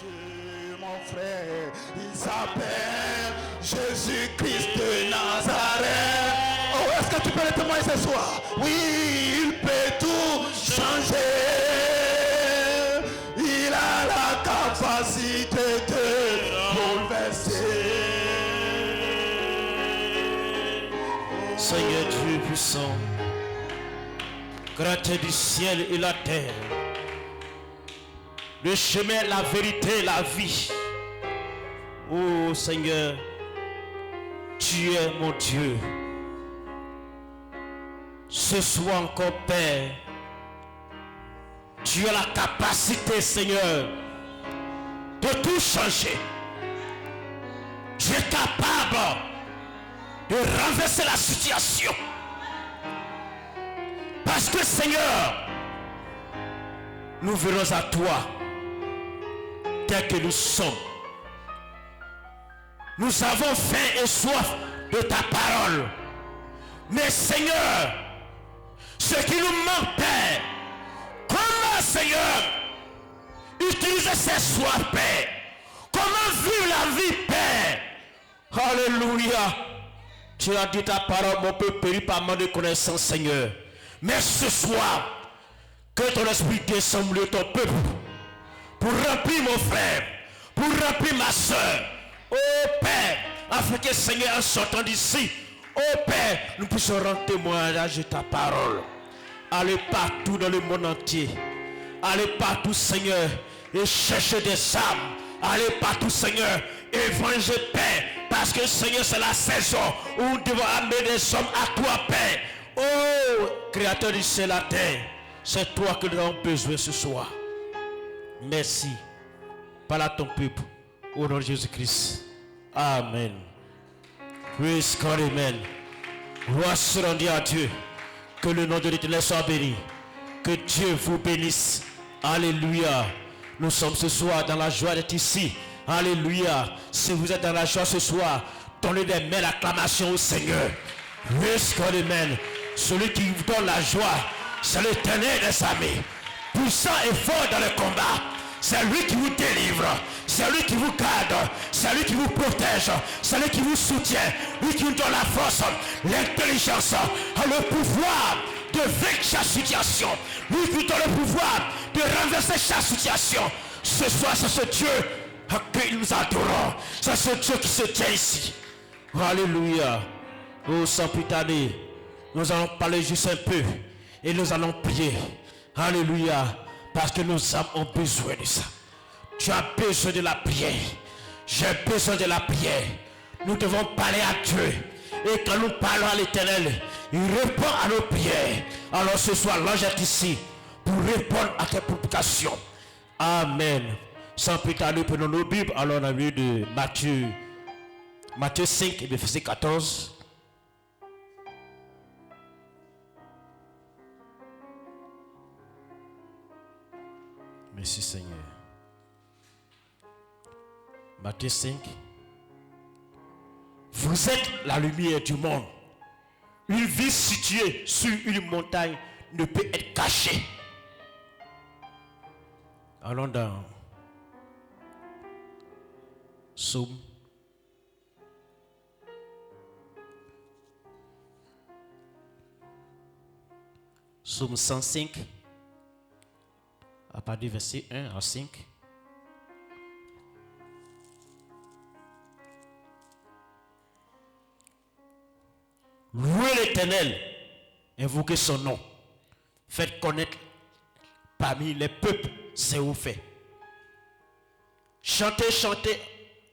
Dieu, mon frère, il s'appelle Jésus-Christ de Nazareth. Oh, est-ce que tu peux le témoigner ce soir? Oui, il peut tout changer. Il a la capacité de bouleverser. Seigneur Dieu puissant, Créateur du ciel et la terre, le chemin, la vérité, la vie. Oh Seigneur, tu es mon Dieu. Ce soir encore, Père, tu as la capacité, Seigneur, de tout changer. Tu es capable de renverser la situation. Parce que, Seigneur, nous venons à toi tel que nous sommes. Nous avons faim et soif de ta parole. Mais Seigneur, ce qui nous manque, Père, comment, Seigneur, utiliser ces soifs, Père? Comment vivre la vie, Père? Alléluia. Tu as dit ta parole, mon peuple périt par manque de connaissance, Seigneur. Mais ce soir, que ton esprit descende au milieu de ton peuple pour remplir mon frère, pour remplir ma soeur. Oh Père, afin que Seigneur, en sortant d'ici, oh Père, nous puissions rendre témoignage de ta parole. Allez partout dans le monde entier. Allez partout, Seigneur, et chercher des âmes. Allez partout, Seigneur, évangile, Père. Parce que, Seigneur, c'est la saison où nous devons amener des hommes à toi, Père. Oh, Créateur du ciel et la terre, c'est toi que nous avons besoin ce soir. Merci. Parle à ton peuple. Au nom de Jésus-Christ. Amen. Praise God, amen. Gloire soit rendue à Dieu. Que le nom de l'Éternel soit béni. Que Dieu vous bénisse. Alléluia. Nous sommes ce soir dans la joie d'être ici. Alléluia. Si vous êtes dans la joie ce soir, donnez des mains d'acclamation au Seigneur. Praise God, amen. Celui qui vous donne la joie, c'est l'Éternel des armées. Puissant et fort dans le combat. C'est lui qui vous délivre. C'est lui qui vous garde. C'est lui qui vous protège. C'est lui qui vous soutient. Lui qui vous donne la force, l'intelligence, le pouvoir de vaincre chaque situation. Lui qui vous donne le pouvoir de renverser chaque situation. Ce soir, c'est ce Dieu que nous adorons. C'est ce Dieu qui se tient ici. Alléluia. Oh, sans plus tarder, nous allons parler juste un peu et nous allons prier. Alléluia. Parce que nos âmes ont besoin de ça. Tu as besoin de la prière. J'ai besoin de la prière. Nous devons parler à Dieu. Et quand nous parlons à l'Éternel, il répond à nos prières. Alors ce soir, l'ange est ici pour répondre à tes préoccupations. Amen. Sans plus tarder, prenons nos Bibles. Alors on a vu de Matthieu 5, verset 14. Merci Seigneur. Matthieu 5. Vous êtes la lumière du monde. Une ville située sur une montagne ne peut être cachée. Allons dans Psaume. Psaume 105. À partir du verset 1 à 5. Louez l'Éternel, invoquez son nom. Faites connaître parmi les peuples ses hauts faits. Chantez, chantez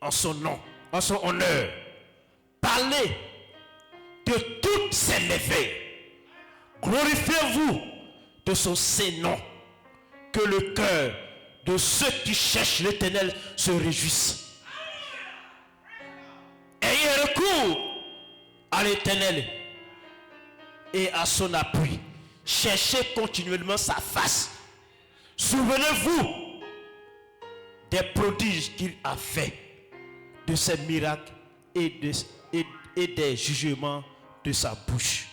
en son nom, en son honneur. Parlez de toutes ses merveilles. Glorifiez-vous de son saint nom. Que le cœur de ceux qui cherchent l'Éternel se réjouisse. Ayez recours à l'Éternel et à son appui. Cherchez continuellement sa face. Souvenez-vous des prodiges qu'il a fait, de ses miracles et des jugements de sa bouche.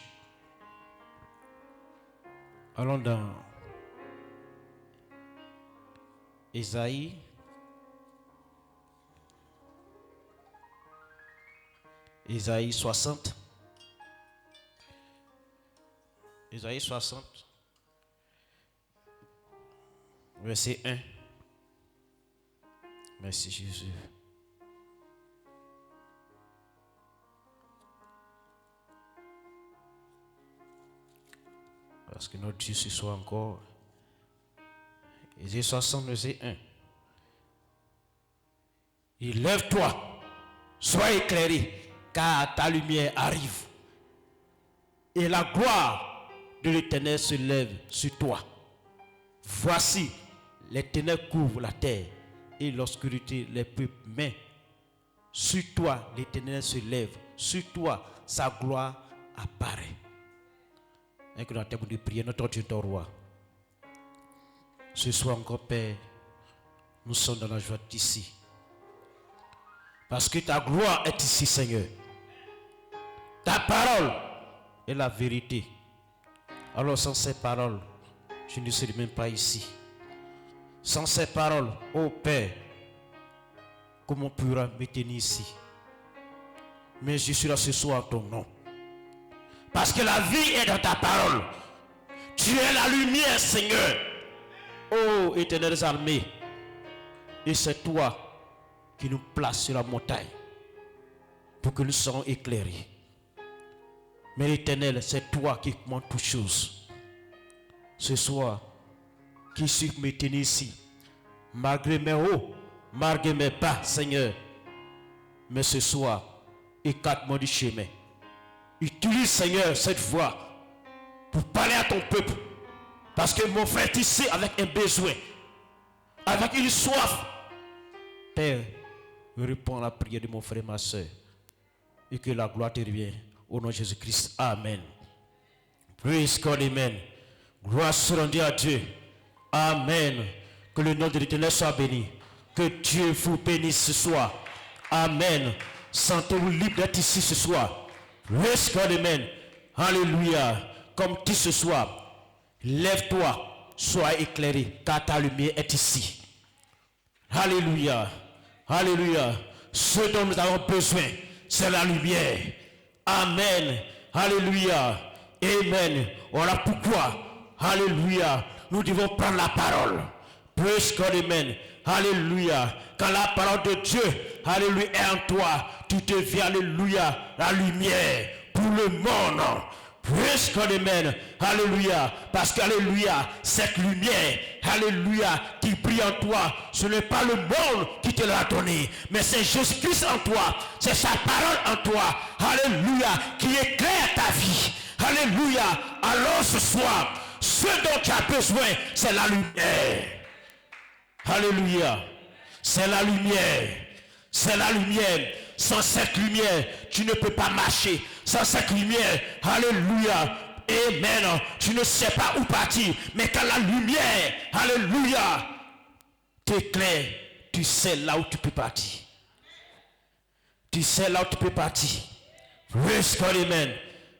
Allons dans Ésaïe Isaïe 60. Isaïe 60. Verset 1. Merci Jésus. Parce que notre Dieu ce soit encore. Isaïe 60, verset 1. Il lève-toi, sois éclairé, car ta lumière arrive. Et la gloire de l'Éternel se lève sur toi. Voici, les ténèbres couvrent la terre et l'obscurité les peuples. Mais sur toi, l'Éternel se lève. Sur toi, sa gloire apparaît. Et que dans tes de prière, notre Dieu, ton roi. Ce soir encore, Père, nous sommes dans la joie d'ici. Parce que ta gloire est ici, Seigneur. Ta parole est la vérité. Alors sans ces paroles, je ne serai même pas ici. Sans ces paroles, ô Père, comment pourra me tenir ici? Mais je suis là ce soir en ton nom. Parce que la vie est dans ta parole. Tu es la lumière, Seigneur. Ô éternelles armées. Et c'est toi qui nous place sur la montagne pour que nous soyons éclairés. Mais l'Éternel, c'est toi qui commandes toutes choses. Ce soir, qui suis me tenir ici, malgré mes hauts, malgré mes bas, Seigneur. Mais ce soir, écarte-moi du chemin. Utilise, Seigneur, cette voix pour parler à ton peuple. Parce que mon frère est ici avec un besoin, avec une soif. Père, réponds à la prière de mon frère et ma soeur. Et que la gloire te revienne. Au nom de Jésus-Christ. Amen. Praise God, amen. Gloire soit rendue à Dieu. Amen. Que le nom de l'Éternel soit béni. Que Dieu vous bénisse ce soir. Amen. Sentez-vous libre d'être ici ce soir. Praise God, amen. Alléluia. Comme dit ce soir. Lève-toi, sois éclairé, car ta lumière est ici. Alléluia. Alléluia. Ce dont nous avons besoin, c'est la lumière. Amen. Alléluia. Amen. Voilà pourquoi, alléluia, nous devons prendre la parole. Praise God, amen. Alléluia. Quand la parole de Dieu, alléluia, est en toi, tu deviens, alléluia, la lumière pour le monde. Praise God, amen. Alléluia. Parce que, alléluia, cette lumière, alléluia, qui brille en toi, ce n'est pas le monde qui te l'a donné, mais c'est Jésus-Christ en toi. C'est sa parole en toi. Alléluia. Qui éclaire ta vie. Alléluia. Alors ce soir, ce dont tu as besoin, c'est la lumière. Alléluia. C'est la lumière. C'est la lumière. Sans cette lumière, tu ne peux pas marcher. Sans cette lumière, alléluia, amen, tu ne sais pas où partir. Mais quand la lumière, alléluia, t'éclaire, tu sais là où tu peux partir. Tu sais là où tu peux partir. Praise God, amen.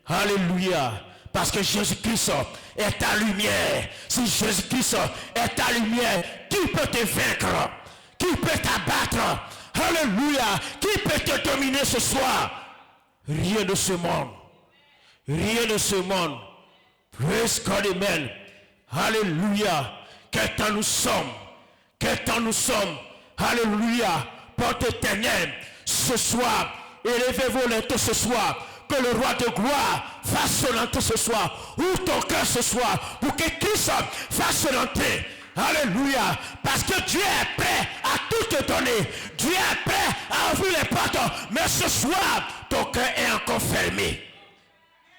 Alléluia. Parce que Jésus-Christ est ta lumière. Si Jésus-Christ est ta lumière, qui peut te vaincre? Qui peut t'abattre? Alléluia. Qui peut te dominer ce soir? Rien de ce monde. Rien de ce monde. Praise God, amen. Alléluia. Quel temps nous sommes. Quel temps nous sommes. Alléluia. Porte éternelle. Ce soir. Élevez-vous lento ce soir. Que le roi de gloire fasse son entrée ce soir. Ouvre ton cœur ce soir. Pour que Christ fasse son entrée. Alléluia. Parce que Dieu est prêt à tout te donner. Dieu est prêt à ouvrir les portes. Mais ce soir, ton cœur est encore fermé.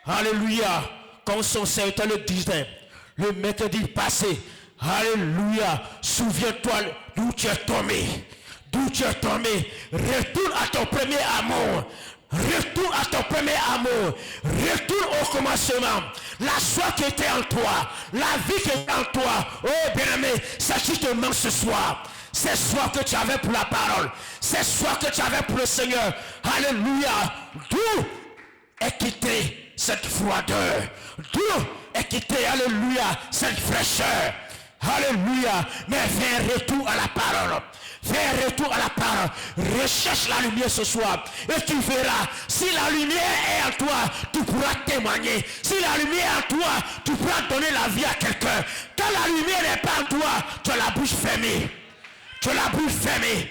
Alléluia. Comme son serviteur le disait, le mercredi passé. Alléluia. Souviens-toi d'où tu es tombé. D'où tu es tombé. Retourne à ton premier amour. Retourne à ton premier amour. Retourne au commencement. La joie qui était en toi. La vie qui était en toi. Oh bien-aimé, ça qui te manque ce soir. C'est soif que tu avais pour la parole. C'est soif que tu avais pour le Seigneur. Alléluia. D'où est quitté cette froideur? D'où est quitté, alléluia, cette fraîcheur? Alléluia. Mais fais un retour à la parole. Fais un retour à la parole. Recherche la lumière ce soir. Et tu verras. Si la lumière est en toi, tu pourras témoigner. Si la lumière est en toi, tu pourras donner la vie à quelqu'un. Quand la lumière n'est pas en toi, tu as la bouche fermée. Tu as la bouche fermée.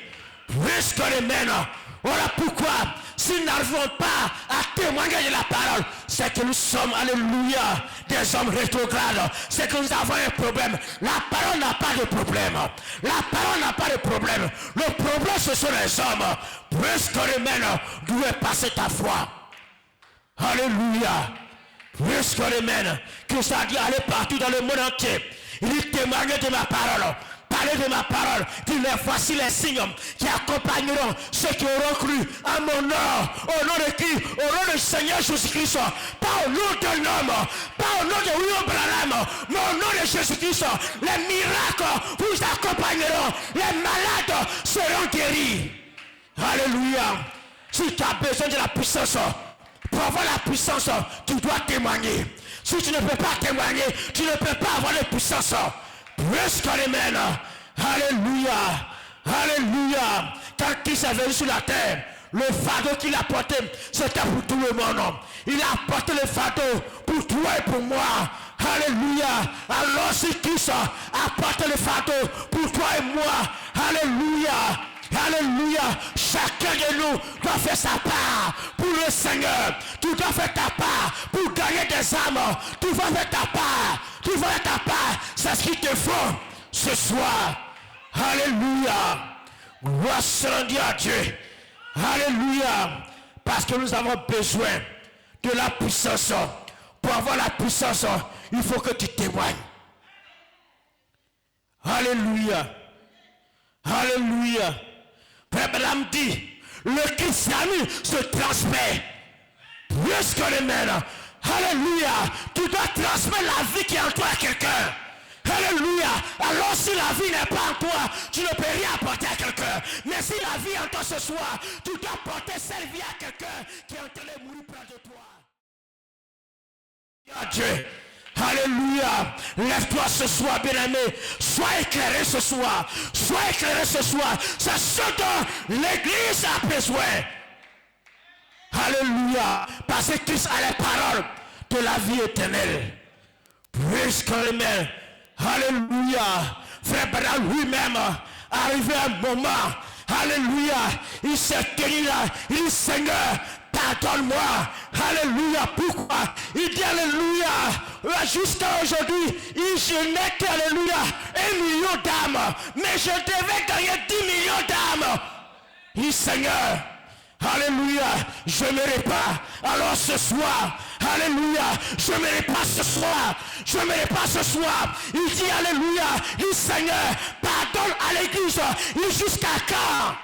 Risque les mains. Voilà pourquoi, si nous n'arrivons pas à témoigner de la parole, c'est que nous sommes, alléluia, des hommes rétrogrades. C'est que nous avons un problème. La parole n'a pas de problème. La parole n'a pas de problème. Le problème, ce sont les hommes. Risque les mains. D'où est passée ta foi? Alléluia. Risque les mains. Que ça dit aller partout dans le monde entier. Il dit témoigner de ma parole. Parler de ma parole, qu'il les voici les signes qui accompagneront ceux qui auront cru à mon nom. Au nom de qui? Au nom du Seigneur Jésus-Christ. Pas au nom d'un homme, pas au nom de William Branham, mais au nom de Jésus-Christ. Les miracles vous accompagneront. Les malades seront guéris. Alléluia. Si tu as besoin de la puissance, pour avoir la puissance, tu dois témoigner. Si tu ne peux pas témoigner, tu ne peux pas avoir de puissance. Presque amen. Alléluia. Alléluia. Quand Christ est venu sur la terre, le fardeau qu'il a porté, c'était pour tout le monde. Il a porté le fardeau pour toi et pour moi. Alléluia. Alors si Christ a porté le fardeau pour toi et moi. Alléluia. Alléluia. Chacun de nous doit faire sa part pour le Seigneur. Tu dois faire ta part pour gagner des âmes. Tu dois faire ta part. Tu dois faire ta part. C'est ce qu'il te faut ce soir. Alléluia. Gloire soit à Dieu. Alléluia. Parce que nous avons besoin de la puissance. Pour avoir la puissance, il faut que tu témoignes. Alléluia. Alléluia. Frère Branham dit, le christianisme se transmet plus que les mains. Alléluia. Tu dois transmettre la vie qui est en toi à quelqu'un. Alléluia. Alors si la vie n'est pas en toi, tu ne peux rien apporter à quelqu'un. Mais si la vie est en toi ce soir, tu dois apporter cette vie à quelqu'un qui est en train de mourir près de toi. Dieu. Alléluia. Lève-toi ce soir, bien-aimé. Sois éclairé ce soir. Sois éclairé ce soir. C'est ce dont l'église a besoin. Alléluia. Parce que Christ a les paroles de la vie éternelle. Praise God. Alléluia. Frère Branham lui-même, arrivé à un moment, alléluia, il s'est tenu là, il dit Seigneur, pardonne-moi. Alléluia. Pourquoi? Il dit alléluia. Jusqu'à aujourd'hui, je n'ai qu'alléluia 1 million d'âmes. Mais je devais gagner 10 millions d'âmes. Il dit Seigneur, alléluia, je ne mérite pas. Alors ce soir, alléluia, je ne mérite pas ce soir. Je ne mérite pas ce soir. Il dit alléluia. Il dit Seigneur, pardonne à l'église. Il dit jusqu'à quand?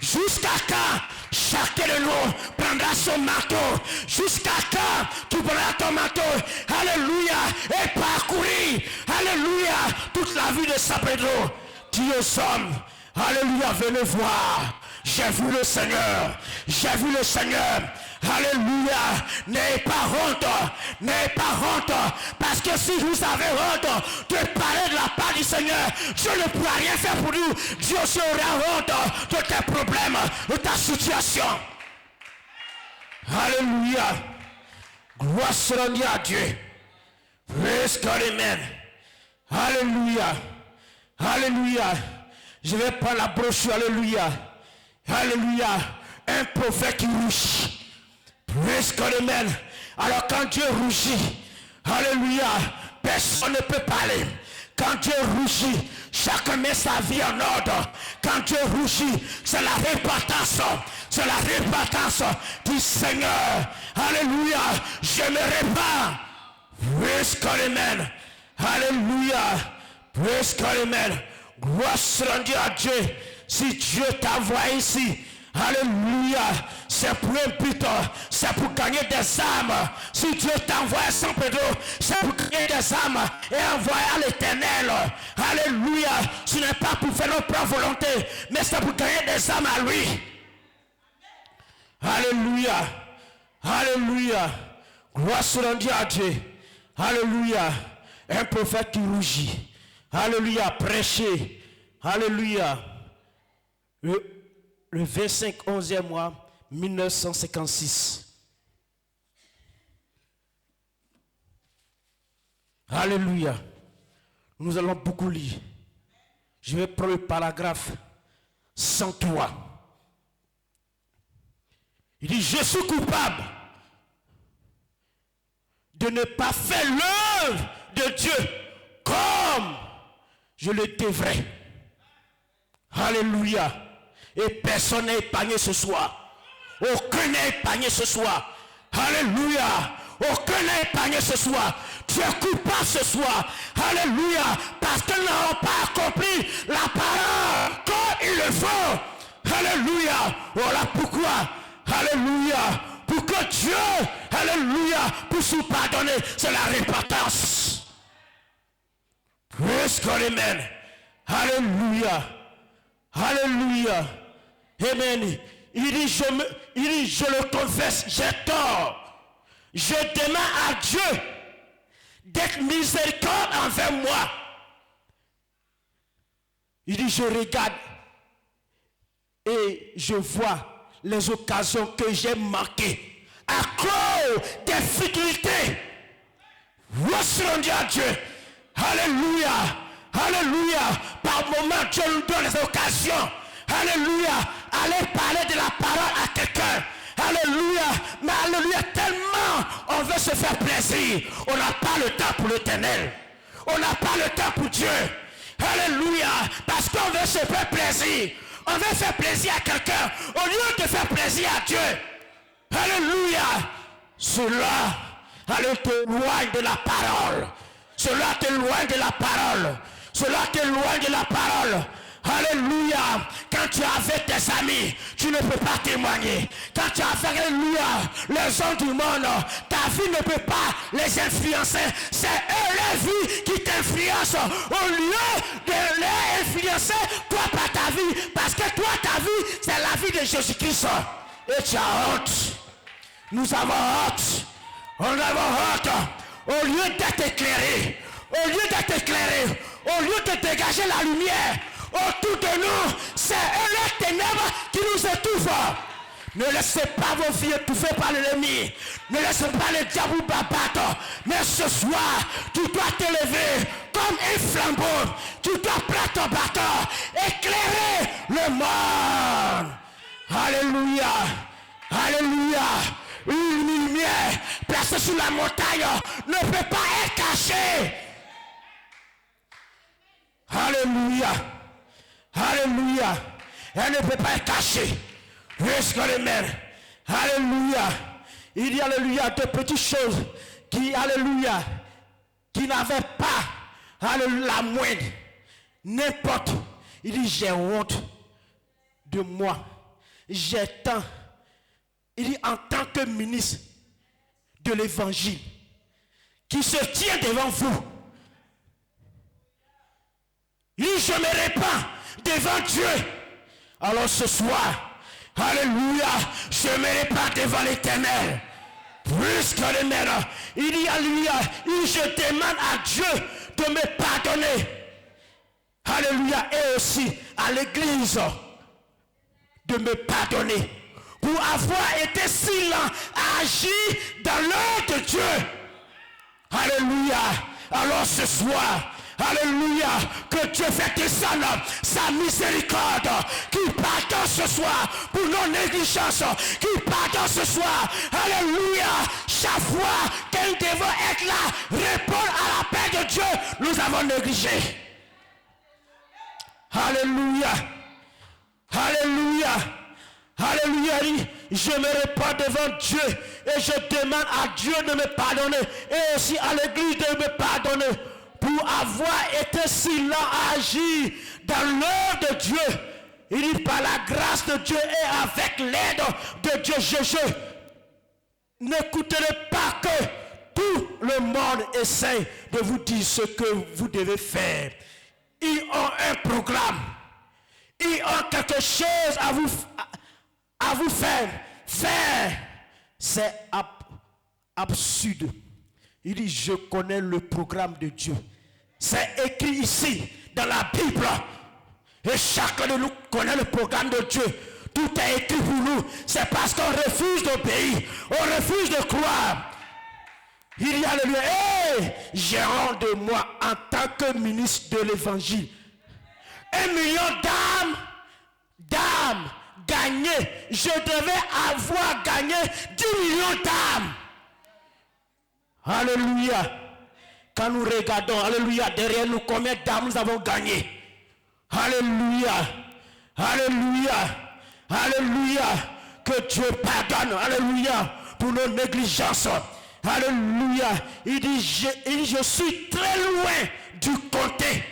Jusqu'à quand chacun de nous prendra son manteau? Jusqu'à quand tu prendras ton manteau? Alléluia. Et parcourir, alléluia, toute la vie de Saint Pedro. Dis aux hommes, alléluia, venez voir. J'ai vu le Seigneur. J'ai vu le Seigneur. Alléluia. N'ayez pas honte. N'ayez pas honte. Parce que si vous avez honte de parler de la part du Seigneur, Dieu ne pourra rien faire pour nous. Dieu aussi aura honte de tes problèmes, de ta situation. Alléluia. Gloire soit à Dieu. Praise God, amen. Alléluia. Alléluia. Je vais prendre la brochure. Alléluia. Alléluia. Un prophète qui rougit. Praise God, amen. Alors quand Dieu rougit, alléluia, personne ne peut parler. Quand Dieu rougit, chacun met sa vie en ordre. Quand Dieu rougit, c'est la repentance. C'est la repentance du Seigneur. Alléluia. Je me répands. Praise God, amen. Alléluia. Praise God, amen. Gloire soit à Dieu. Si Dieu t'envoie ici, alléluia, c'est pour un but, c'est pour gagner des âmes. Si Dieu t'envoie à Saint Pedro, c'est pour gagner des âmes et envoyer à l'éternel. Alléluia, ce n'est pas pour faire notre propre volonté, mais c'est pour gagner des âmes à lui. Alléluia, alléluia, gloire soit à Dieu. Alléluia. Un prophète qui rougit. Alléluia, prêcher. Alléluia. Le 25 11e mois 1956. Alléluia. Nous allons beaucoup lire. Je vais prendre le paragraphe 103. Il dit, je suis coupable de ne pas faire l'œuvre de Dieu comme je le devrais. Alléluia. Et personne n'est épargné ce soir. Aucun n'est épargné ce soir. Alléluia. Aucun n'est épargné ce soir. Tu es coupable ce soir. Alléluia. Parce qu'ils n'ont pas accompli la parole comme il le faut. Alléluia. Voilà pourquoi. Alléluia. Pour que Dieu, alléluia, puisse nous pardonner. C'est la repentance. Praise God, amen. Alléluia. Alléluia. Amen. Il dit, je le confesse, j'ai tort. Je demande à Dieu d'être miséricorde envers moi. Il dit, je regarde et je vois les occasions que j'ai manquées à cause des difficultés. Voici rendu à Dieu. Alléluia. Alléluia. Par moment, Dieu nous donne les occasions. Alléluia. Aller parler de la parole à quelqu'un. Alléluia. Mais alléluia, tellement on veut se faire plaisir. On n'a pas le temps pour l'Éternel. On n'a pas le temps pour Dieu. Alléluia. Parce qu'on veut se faire plaisir. On veut faire plaisir à quelqu'un au lieu de faire plaisir à Dieu. Alléluia. Cela, allez, t'éloigne de la parole. Cela t'éloigne de la parole. Cela t'éloigne de la parole. Alléluia. Quand tu es avec tes amis, tu ne peux pas témoigner. Quand tu es avec, alléluia, les hommes du monde, ta vie ne peut pas les influencer. C'est eux la vie qui t'influence. Au lieu de les influencer, toi par ta vie. Parce que toi, ta vie, c'est la vie de Jésus-Christ. Et tu as honte. Nous avons honte. On a honte. Au lieu d'être éclairé, au lieu de dégager la lumière autour de nous, c'est les ténèbres qui nous étouffent. Ne laissez pas vos vies étouffées par l'ennemi. Ne laissez pas le diable vous battre. Mais ce soir, tu dois t'élever comme un flambeau. Tu dois prendre ton bâton, éclairer le monde. Alléluia. Alléluia. Une lumière placée sur la montagne ne peut pas être cachée. Alléluia. Alléluia. Elle ne peut pas être cachée. Alléluia. Il y a, alléluia, de petites choses qui, alléluia, qui n'avaient pas, alléluia, la moindre. N'importe. Il dit, j'ai honte de moi. J'ai tant. Il dit, en tant que ministre de l'évangile, qui se tient devant vous, il dit, je me répands devant Dieu. Alors ce soir, alléluia, je me répands devant l'Éternel. Plus que le maire, il dit, alléluia, je demande à Dieu de me pardonner. Alléluia, et aussi à l'église de me pardonner. Pour avoir été si lent à agir dans l'œuvre de Dieu. Alléluia. Alors ce soir, alléluia, que Dieu fait descendre sa miséricorde, qui pardonne ce soir pour nos négligences, qui pardonne ce soir, alléluia, chaque fois que nous devons être là, répondre à l'appel de Dieu, nous avons négligé. Alléluia. Alléluia. Alléluia, je me répands devant Dieu et je demande à Dieu de me pardonner et aussi à l'église de me pardonner pour avoir été si lent à agir dans l'œuvre de Dieu. Il dit par la grâce de Dieu et avec l'aide de Dieu, n'écoutez pas que tout le monde essaie de vous dire ce que vous devez faire. Ils ont un programme, ils ont quelque chose à vous faire. C'est absurde. Il dit, je connais le programme de Dieu. C'est écrit ici, dans la Bible. Et chacun de nous connaît le programme de Dieu. Tout est écrit pour nous. C'est parce qu'on refuse d'obéir. On refuse de croire. Il y a le lieu. Hey, gérant de moi en tant que ministre de l'évangile. 1 million d'âmes gagnées. Je devais avoir gagné 10 millions d'âmes. Alléluia. Quand nous regardons, alléluia, derrière nous, combien d'âmes nous avons gagné. Alléluia. Alléluia. Alléluia. Que Dieu pardonne. Alléluia. Pour nos négligences. Alléluia. Il dit, je suis très loin du comté.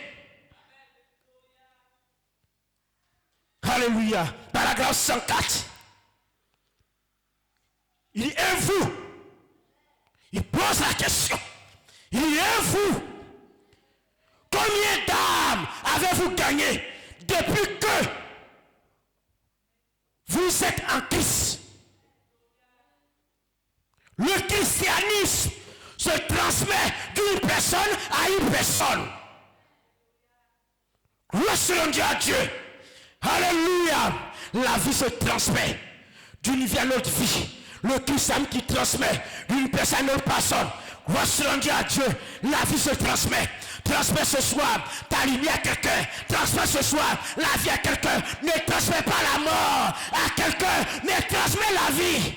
Alléluia. Paragraphe 104. Il dit, et vous? Il pose la question. Il dit, et vous? Combien d'âmes avez-vous gagné depuis que vous êtes en Christ? Le christianisme se transmet d'une personne à une personne. Gloire à Dieu. Alléluia. La vie se transmet d'une vie à l'autre vie. Le christianisme qui transmet d'une personne à une autre personne. Gloire à Dieu. La vie se transmet. Transmets ce soir ta lumière à quelqu'un. Transmets ce soir la vie à quelqu'un. Ne transmets pas la mort à quelqu'un, mais transmets la vie.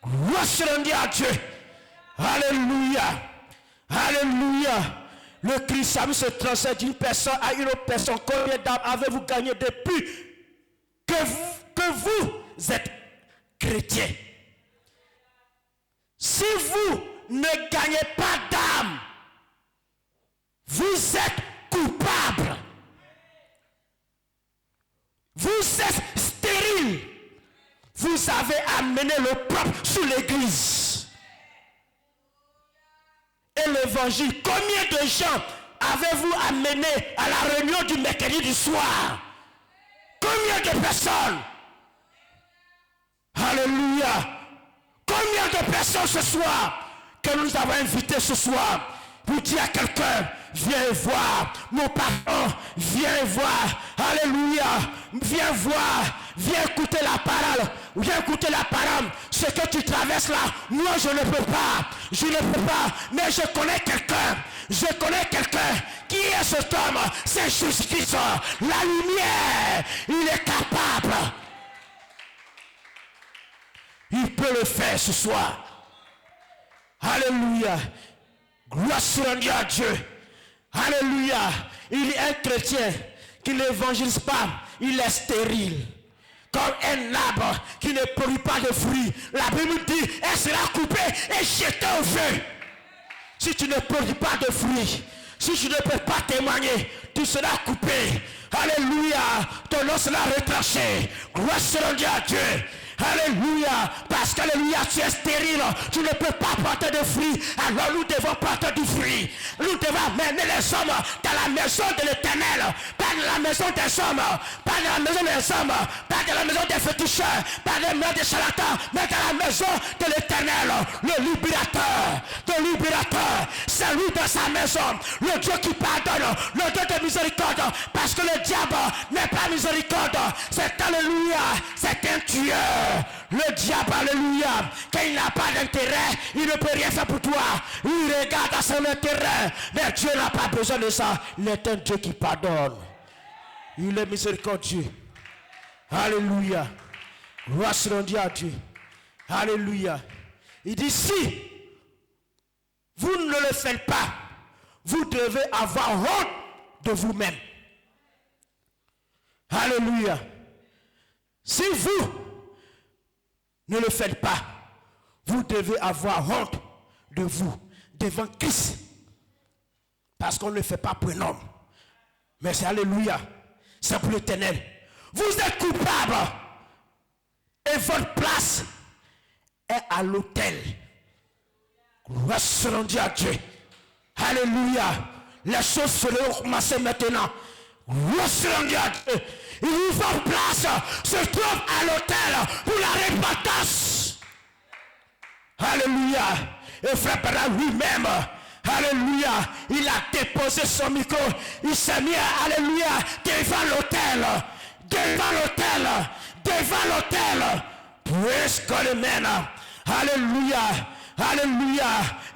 Gloire à Dieu. Alléluia. Alléluia. Le christianisme se transmet d'une personne à une autre personne. Combien d'âmes avez-vous gagné depuis que vous êtes chrétien? Si vous ne gagnez pas d'âme, vous êtes coupable. Vous êtes stérile. Vous avez amené le propre sur l'église. Et l'évangile, combien de gens avez-vous amené à la réunion du mercredi du soir? Combien de personnes? Alléluia. Combien de personnes ce soir que nous avons invité ce soir pour dire à quelqu'un, viens voir mon pardon, viens voir, alléluia, viens voir, viens écouter la parole, viens écouter la parole. Ce que tu traverses là, moi je ne peux pas, mais je connais quelqu'un qui est cet homme, c'est Jésus-Christ, la lumière, il est capable. Il peut le faire ce soir. Alléluia. Gloire à Dieu. Alléluia. Il est un chrétien qui n'évangélise pas. Il est stérile. Comme un arbre qui ne produit pas de fruits. La Bible dit, elle sera coupée et jetée au feu. Si tu ne produis pas de fruits, si tu ne peux pas témoigner, tu seras coupé. Alléluia. Ton nom sera retranché. Gloire à Dieu. Alléluia, parce qu'alléluia, tu es stérile, tu ne peux pas porter de fruits, alors nous devons porter du fruit. Nous devons amener les hommes dans la maison de l'Éternel, pas dans la maison des hommes, pas dans la maison des hommes, pas dans la maison des féticheurs, pas dans la maison des charlatans, mais dans la maison de l'Éternel, le libérateur, c'est lui dans sa maison, le Dieu qui pardonne, le Dieu de miséricorde, parce que le diable n'est pas miséricorde, c'est alléluia, c'est un tueur. Le diable, alléluia, quand il n'a pas d'intérêt, il ne peut rien faire pour toi. Il regarde à son intérêt, mais Dieu n'a pas besoin de ça. Il est un Dieu qui pardonne. Il est miséricordieux. Alléluia. Gloire à Dieu. Alléluia. Il dit, si vous ne le faites pas, vous devez avoir honte de vous-même. Alléluia. Si vous ne le faites pas, vous devez avoir honte de vous devant Christ. Parce qu'on ne le fait pas pour un homme. Mais c'est alléluia. C'est pour l'Éternel. Vous êtes coupable. Et votre place est à l'autel. Gloire à Dieu. Alléluia. Les choses seront commencées maintenant. Gloire à Dieu. Votre place se trouve à l'autel pour la repentance. Alléluia. Alléluia. Et frère Branham lui-même, alléluia, il a déposé son micro. Il s'est mis, alléluia, devant l'autel. Praise God, amen. Alléluia. Alléluia.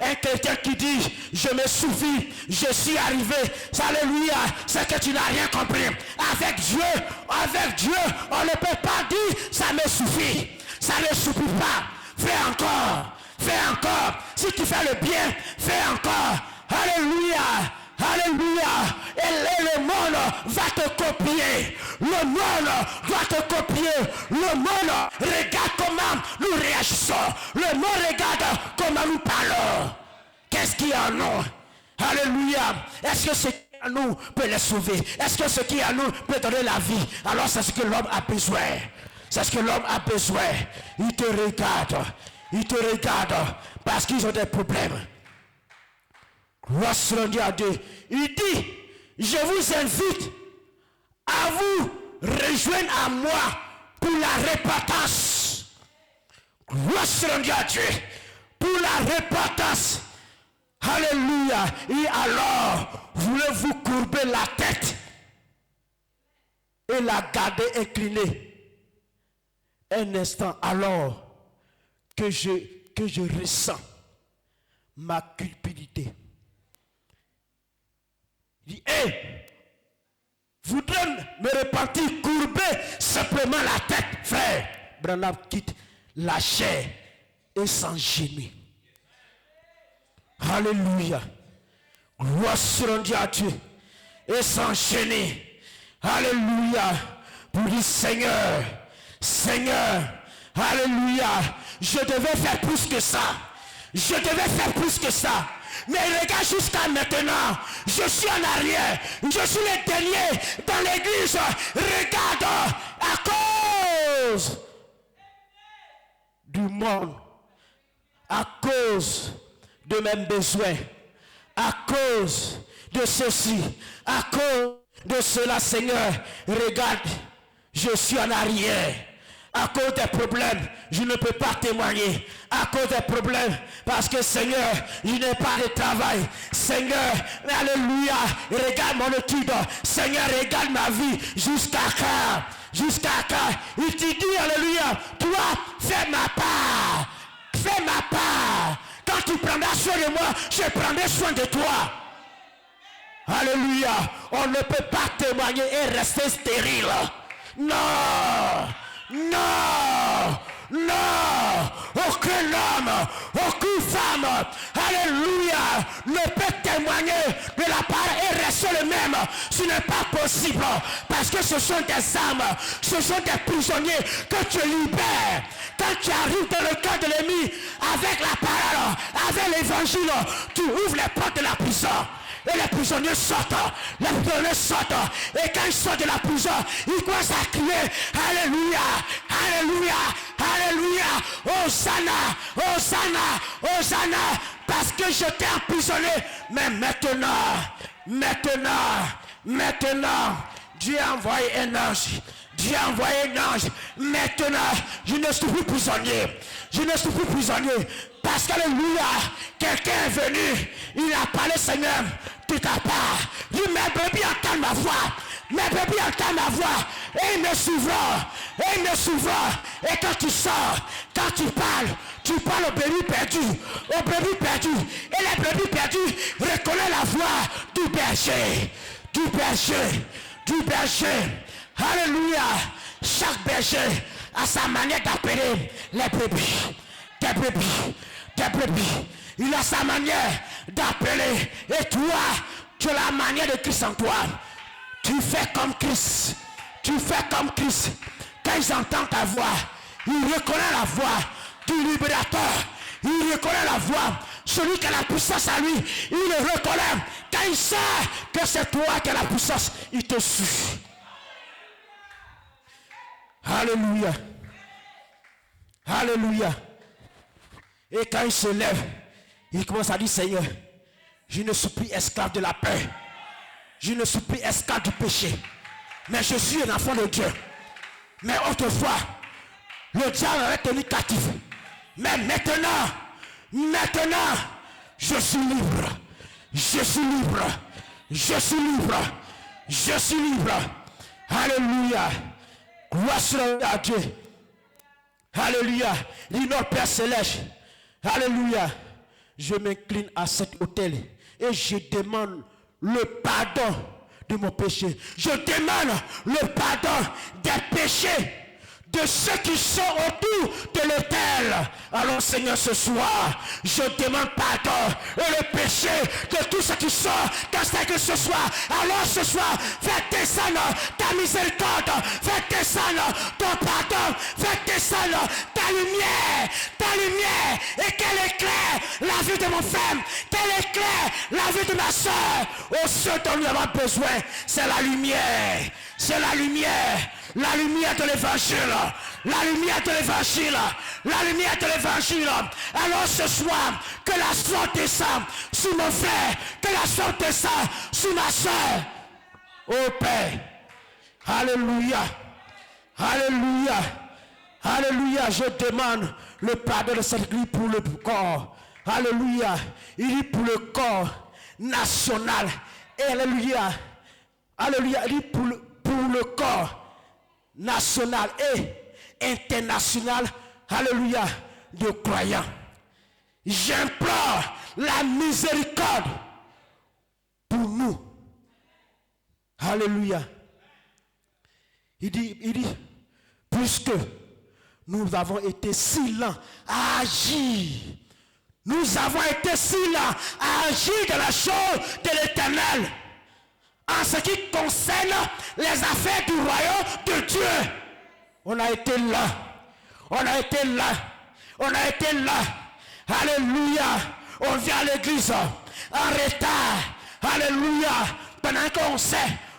Un chrétien qui dit, je me souviens, je suis arrivé. Alléluia. C'est que tu n'as rien compris. Avec Dieu, on ne peut pas dire, ça me suffit. Ça ne suffit pas. Fais encore. Si tu fais le bien, fais encore. Alléluia. Alléluia. Et le monde va te copier. Le monde doit te copier. Le monde regarde comment nous réagissons. Le monde regarde comment nous parlons. Qu'est-ce qu'il y a en nous? Alléluia. Est-ce que ce qui est en nous peut les sauver? Est-ce que ce qui est en nous peut donner la vie? Alors c'est ce que l'homme a besoin. C'est ce que l'homme a besoin. Il te regarde parce qu'ils ont des problèmes. Gloire sur Dieu à Dieu. Il dit, je vous invite à vous rejoindre à moi pour la repentance. Gloire sur Dieu à Dieu. Pour la repentance. Alléluia. Et alors, voulez-vous courber la tête et la garder inclinée un instant, alors que je ressens ma culpabilité. Il dit, voudrais me repentir, courber simplement la tête, frère. Branham quitte la chair et s'engenouille. Alléluia. Gloire sur Dieu à Dieu. Et s'engenouille. Alléluia. Pour dire, Seigneur, alléluia, je devais faire plus que ça. Mais regarde jusqu'à maintenant, je suis en arrière, je suis le dernier dans l'église. Regarde, à cause du monde, à cause de mes besoins, à cause de ceci, à cause de cela, Seigneur, regarde, je suis en arrière. À cause des problèmes, je ne peux pas témoigner. À cause des problèmes, parce que Seigneur, je n'ai pas de travail. Seigneur, alléluia, regarde mon étude. Seigneur, regarde ma vie. Jusqu'à quand il te dit, alléluia, toi, fais ma part. Quand tu prendras soin de moi, je prendrai soin de toi. Alléluia, on ne peut pas témoigner et rester stérile. Non, aucun homme, aucune femme, alléluia, ne peut témoigner de la parole et rester le même. Ce n'est pas possible, parce que ce sont des âmes, ce sont des prisonniers que tu libères. Quand tu arrives dans le camp de l'ennemi, avec la parole, avec l'évangile, tu ouvres les portes de la prison. Et les prisonniers sortent. Et quand ils sortent de la prison, ils commencent à crier, alléluia, alléluia, alléluia, Hosanna, parce que j'étais emprisonné. Mais maintenant, Dieu a envoyé un ange. Maintenant, je ne suis plus prisonnier. Parce qu'alléluia, quelqu'un est venu, il a parlé, Seigneur, de ta part. Dit, mes bébés entendent ma voix, et ils me suivront. Et quand tu sors, quand tu parles aux bébés perdus. Et les bébés perdus reconnaissent la voix du berger. Alléluia. Chaque berger a sa manière d'appeler les brebis. Des brebis. Il a sa manière d'appeler. Et toi, tu as la manière de Christ en toi. Tu fais comme Christ. Quand ils entendent ta voix, ils reconnaissent la voix du libérateur. Il reconnaît la voix. Celui qui a la puissance à lui, il le reconnaît. Quand il sait que c'est toi qui as la puissance, il te suit. Alléluia. Alléluia. Et quand il se lève, il commence à dire, Seigneur, je ne suis plus esclave de la peur. Je ne suis plus esclave du péché. Mais je suis un enfant de Dieu. Mais autrefois, le diable avait tenu captif. Mais maintenant, Maintenant, je suis libre. Je suis libre. Je suis libre. Je suis libre. Alléluia. Gloire soit à Dieu. Alléluia. Dis notre Père Céleste. Alléluia. Je m'incline à cet autel et je demande le pardon de mon péché. Je demande le pardon des péchés de ceux qui sont autour de l'autel. Alors Seigneur, ce soir, je demande pardon et le péché de tous ceux qui sont dans cette église ce soir. Alors ce soir, fais descendre ta miséricorde, fais descendre ton pardon, fais descendre ta lumière, et qu'elle éclaire la vie de mon frère, qu'elle éclaire la vie de ma soeur. Oh, ce dont nous avons besoin, c'est la lumière, la lumière de l'évangile, la lumière de l'évangile, la lumière de l'évangile. Alors ce soir, que la soeur descende sur mon frère, que la soeur descende sur ma soeur. Oh Père, alléluia, alléluia, alléluia. Je demande le pardon de cette église pour le corps. Alléluia, il dit pour le corps national. Alléluia, alléluia, il dit pour le corps national et international, alléluia, de croyants. J'implore la miséricorde pour nous. Alléluia. Il dit, puisque nous avons été si lents à agir, nous avons été si lents à agir de la chose de l'Éternel, en ce qui concerne les affaires du royaume de Dieu. On a été là. On a été là. On a été là. Alléluia. On vient à l'église en retard. Alléluia. Pendant qu'on sait,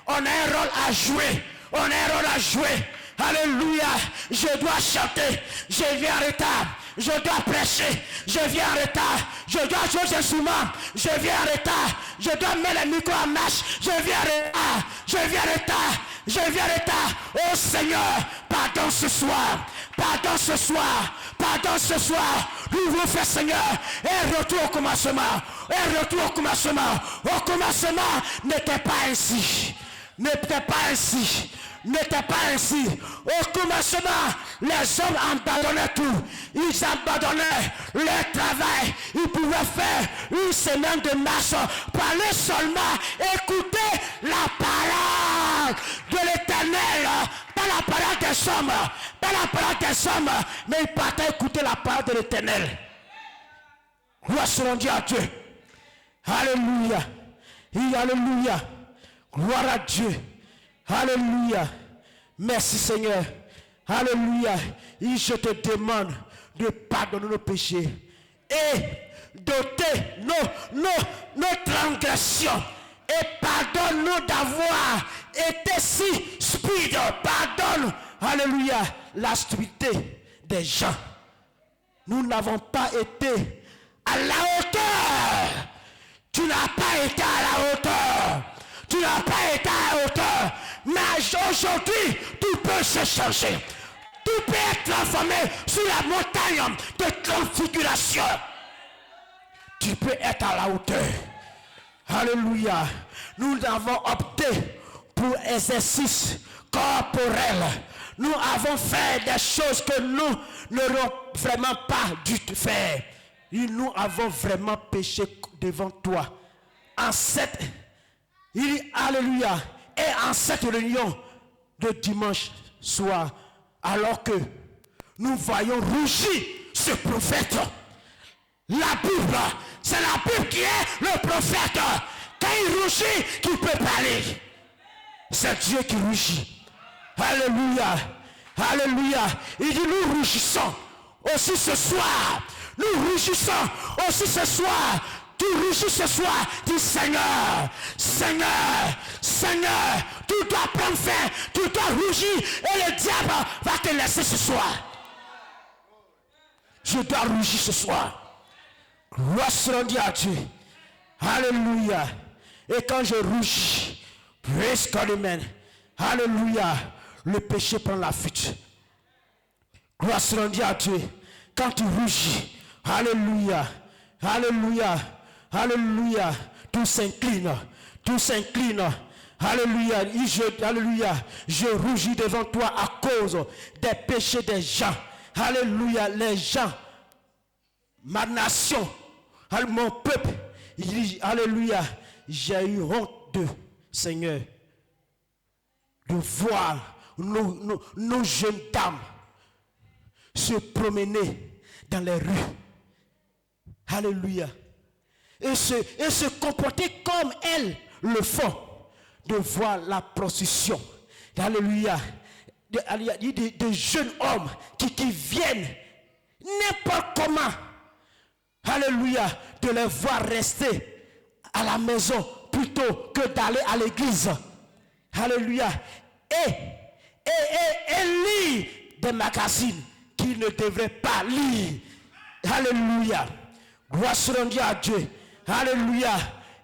on a un rôle à jouer. On a un rôle à jouer. Alléluia. Je dois chanter. Je viens en retard. Je dois prêcher, je viens en retard. Je dois jouer des instruments, je viens en retard. Je dois mettre le micro en marche, je viens en retard. Je viens en retard, je viens en retard. Oh Seigneur, pardon ce soir, pardon ce soir, pardon ce soir. Nous vous fait Seigneur, un retour au commencement, un retour au commencement. Au commencement n'était pas ainsi, n'était pas ainsi. N'était pas ainsi. Au commencement, les hommes abandonnaient tout. Ils abandonnaient leur travail. Ils pouvaient faire une semaine de marche pour aller seulement écouter la parole de l'Éternel. Pas la parole des hommes. Pas la parole des hommes. Mais ils partaient écouter la parole de l'Éternel. Gloire soit à Dieu. Alléluia. Et alléluia. Gloire à Dieu. Alléluia. Merci Seigneur. Alléluia. Et je te demande de pardonner nos péchés et d'ôter nos transgressions. Et pardonne-nous d'avoir été si stupide. Pardonne, alléluia, la stupidité des gens. Nous n'avons pas été à la hauteur. Tu n'as pas été à la hauteur. Tu n'as pas été à la hauteur. Mais aujourd'hui, tout peut se changer. Tout peut être transformé sur la montagne de transfiguration. Tu peux être à la hauteur. Alléluia. Nous avons opté pour exercice corporel. Nous avons fait des choses que nous n'aurions vraiment pas dû faire. Et nous avons vraiment péché devant toi. En cette, alléluia, et en cette réunion de dimanche soir, alors que nous voyons rougir ce prophète. La Bible, c'est la Bible qui est le prophète. Quand il rougit, qui peut parler. C'est Dieu qui rougit. Alléluia. Alléluia. Il dit, nous rougissons aussi ce soir. Nous rougissons aussi ce soir. Tu rougis ce soir. Dis Seigneur, Seigneur, Seigneur, tu dois prendre fin. Tu dois rougir et le diable va te laisser ce soir. Je dois rougir ce soir. Gloire soit à Dieu. Alléluia. Et quand je rougis, praise God, amen. Alléluia. Le péché prend la fuite. Gloire soit à Dieu. Quand tu rougis, alléluia. Alléluia. Alléluia. Tout s'incline. Tout s'incline. Alléluia. Alléluia. Je rougis devant toi à cause des péchés des gens. Alléluia. Les gens, ma nation, mon peuple. Alléluia. J'ai eu honte de Seigneur de voir nos jeunes dames se promener dans les rues. Alléluia. Et se comporter comme elles le font. De voir la prostitution. Alléluia. Des jeunes hommes qui viennent n'importe comment. Alléluia. De les voir rester à la maison plutôt que d'aller à l'église. Alléluia. Et lire des magazines qu'ils ne devraient pas lire. Alléluia. Gloire soit rendue à Dieu. Alléluia.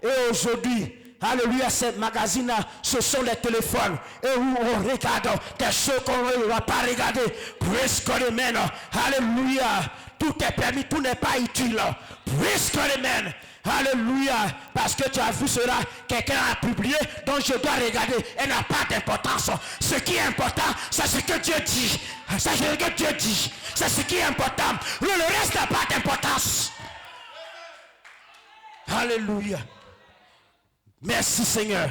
Et aujourd'hui, alléluia, ces magazines-là, ce sont les téléphones. Et où on regarde des choses qu'on ne va pas regarder. Praise God, amen. Alléluia. Tout est permis, tout n'est pas utile. Praise God, amen. Alléluia. Parce que tu as vu cela, quelqu'un a publié, donc je dois regarder. Elle n'a pas d'importance. Ce qui est important, c'est ce que Dieu dit. C'est ce que Dieu dit. C'est ce qui est important. Le reste n'a pas d'importance. Alléluia. Merci Seigneur.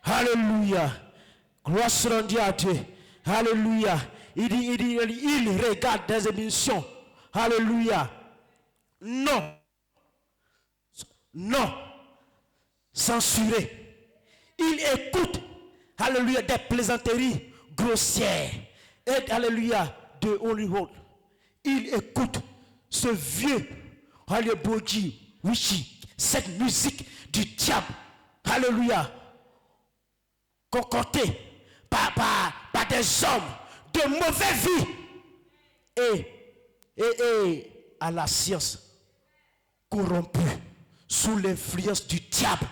Alléluia. Gloire soit rendue à Dieu. Alléluia. Il regarde des émissions. Alléluia. Non. Non. Censuré. Il écoute. Alléluia. Des plaisanteries grossières. Et alléluia. De Hollywood. Il écoute ce vieux Hollywood Wichi. Cette musique du diable. Alléluia. Concocté par des hommes de mauvaise vie. Et à la science corrompue sous l'influence du diable.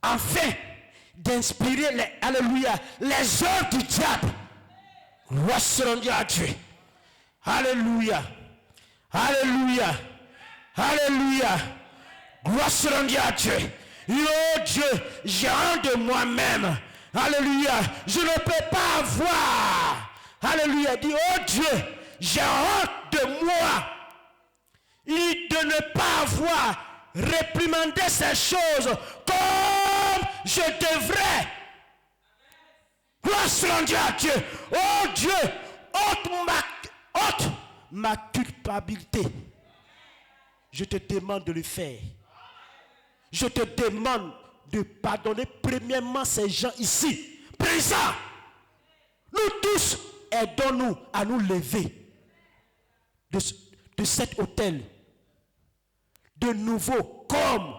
Afin d'inspirer les œuvres du diable. Gloire soit rendue à Dieu. Alléluia. Alléluia. Alléluia. Gloire soit rendue à Dieu. Oh Dieu, j'ai honte de moi-même. Alléluia. Je ne peux pas avoir. Alléluia. Dit, oh Dieu, j'ai honte de moi. De ne pas avoir réprimandé ces choses comme je devrais. Gloire soit rendue à Dieu. Oh Dieu, ôte ma culpabilité. Je te demande de le faire. Je te demande de pardonner premièrement ces gens ici, présents. Nous tous, aidons-nous à nous lever de cet hôtel. De nouveaux hommes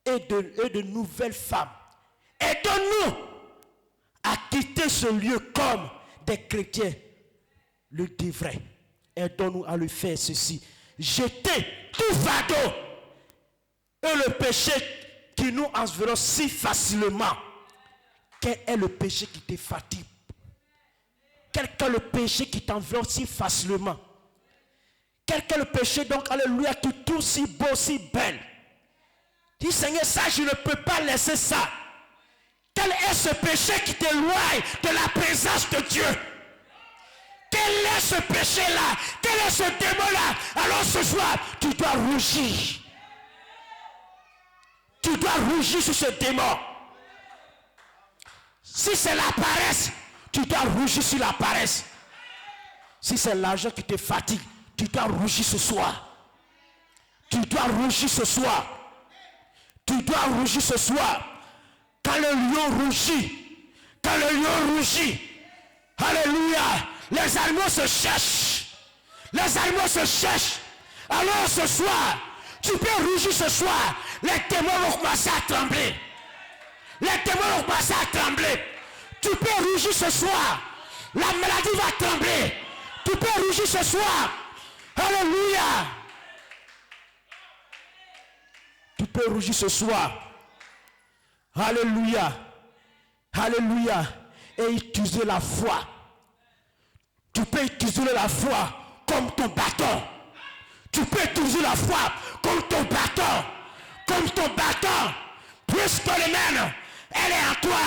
et de nouvelles femmes. Aidons-nous à quitter ce lieu comme des chrétiens le devraient. Aidons-nous à le faire ceci. Jeter tout fardeau et le péché qui nous environne si facilement. Quel est le péché qui te fatigue? Quel est le péché qui t'environne si facilement? Quel est le péché donc, alléluia, qui est tout si beau, si belle? Dis Seigneur, ça je ne peux pas laisser ça. Quel est ce péché qui t'éloigne de la présence de Dieu? Quel est ce péché-là? Quel est ce démon-là? Alors ce soir, tu dois rougir. Tu dois rougir sur ce démon. Si c'est la paresse, tu dois rougir sur la paresse. Si c'est l'argent qui te fatigue, tu dois rougir ce soir. Tu dois rougir ce soir. Tu dois rougir ce soir. Quand le lion rougit, quand le lion rougit, alléluia, les animaux se cherchent. Les animaux se cherchent. Alors ce soir, tu peux rougir ce soir. Les démons vont commencer à trembler. Les démons vont commencer à trembler. Tu peux rougir ce soir. La maladie va trembler. Tu peux rougir ce soir. Alléluia. Tu peux rougir ce soir. Alléluia. Alléluia. Et utiliser la foi. Tu peux utiliser la foi comme ton bâton. Tu peux utiliser la foi comme ton bâton, puisque le même, elle est en toi,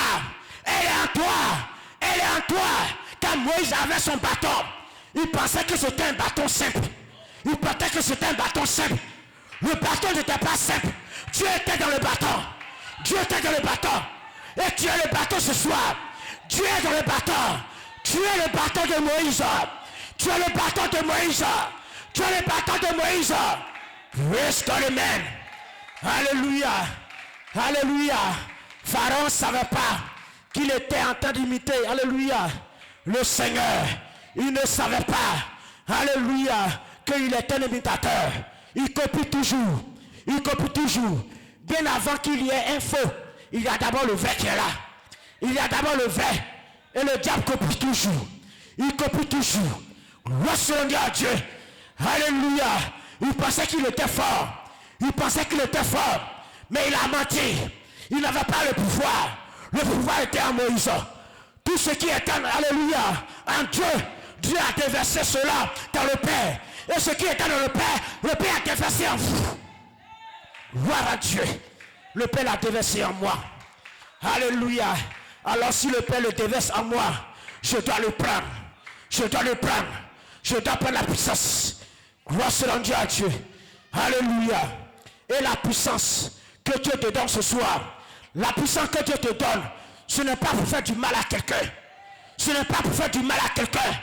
elle est en toi, elle est en toi. Quand Moïse avait son bâton, il pensait que c'était un bâton simple. Il pensait que c'était un bâton simple. Le bâton n'était pas simple. Dieu était dans le bâton. Dieu était dans le bâton. Et tu es le bâton ce soir. Dieu est dans le bâton. Tu es le bâton de Moïse. Tu es le bâton de Moïse. Tu es le bâton de Moïse. Praise God, amen. Alléluia. Alléluia. Pharaon ne savait pas qu'il était en train d'imiter. Alléluia. Le Seigneur. Il ne savait pas. Alléluia. Qu'il était un imitateur. Il copie toujours. Il copie toujours. Bien avant qu'il y ait un faux, il y a d'abord le vrai qui est là. Il y a d'abord le vrai. Et le diable copie toujours. Il copie toujours. Gloire sur le Dieu à Dieu. Alléluia. Il pensait qu'il était fort. Il pensait qu'il était fort. Mais il a menti. Il n'avait pas le pouvoir. Le pouvoir était en Moïse. Tout ce qui est en, alléluia, en Dieu, Dieu a déversé cela dans le Père. Et ce qui est dans le Père a déversé en vous. Gloire à Dieu. Le Père l'a déversé en moi. Alléluia. Alors si le Père le déverse en moi, je dois le prendre. Je dois le prendre. Je dois prendre la puissance. Gloire selon Dieu à Dieu. Alléluia. Et la puissance que Dieu te donne ce soir, la puissance que Dieu te donne, ce n'est pas pour faire du mal à quelqu'un. Ce n'est pas pour faire du mal à quelqu'un.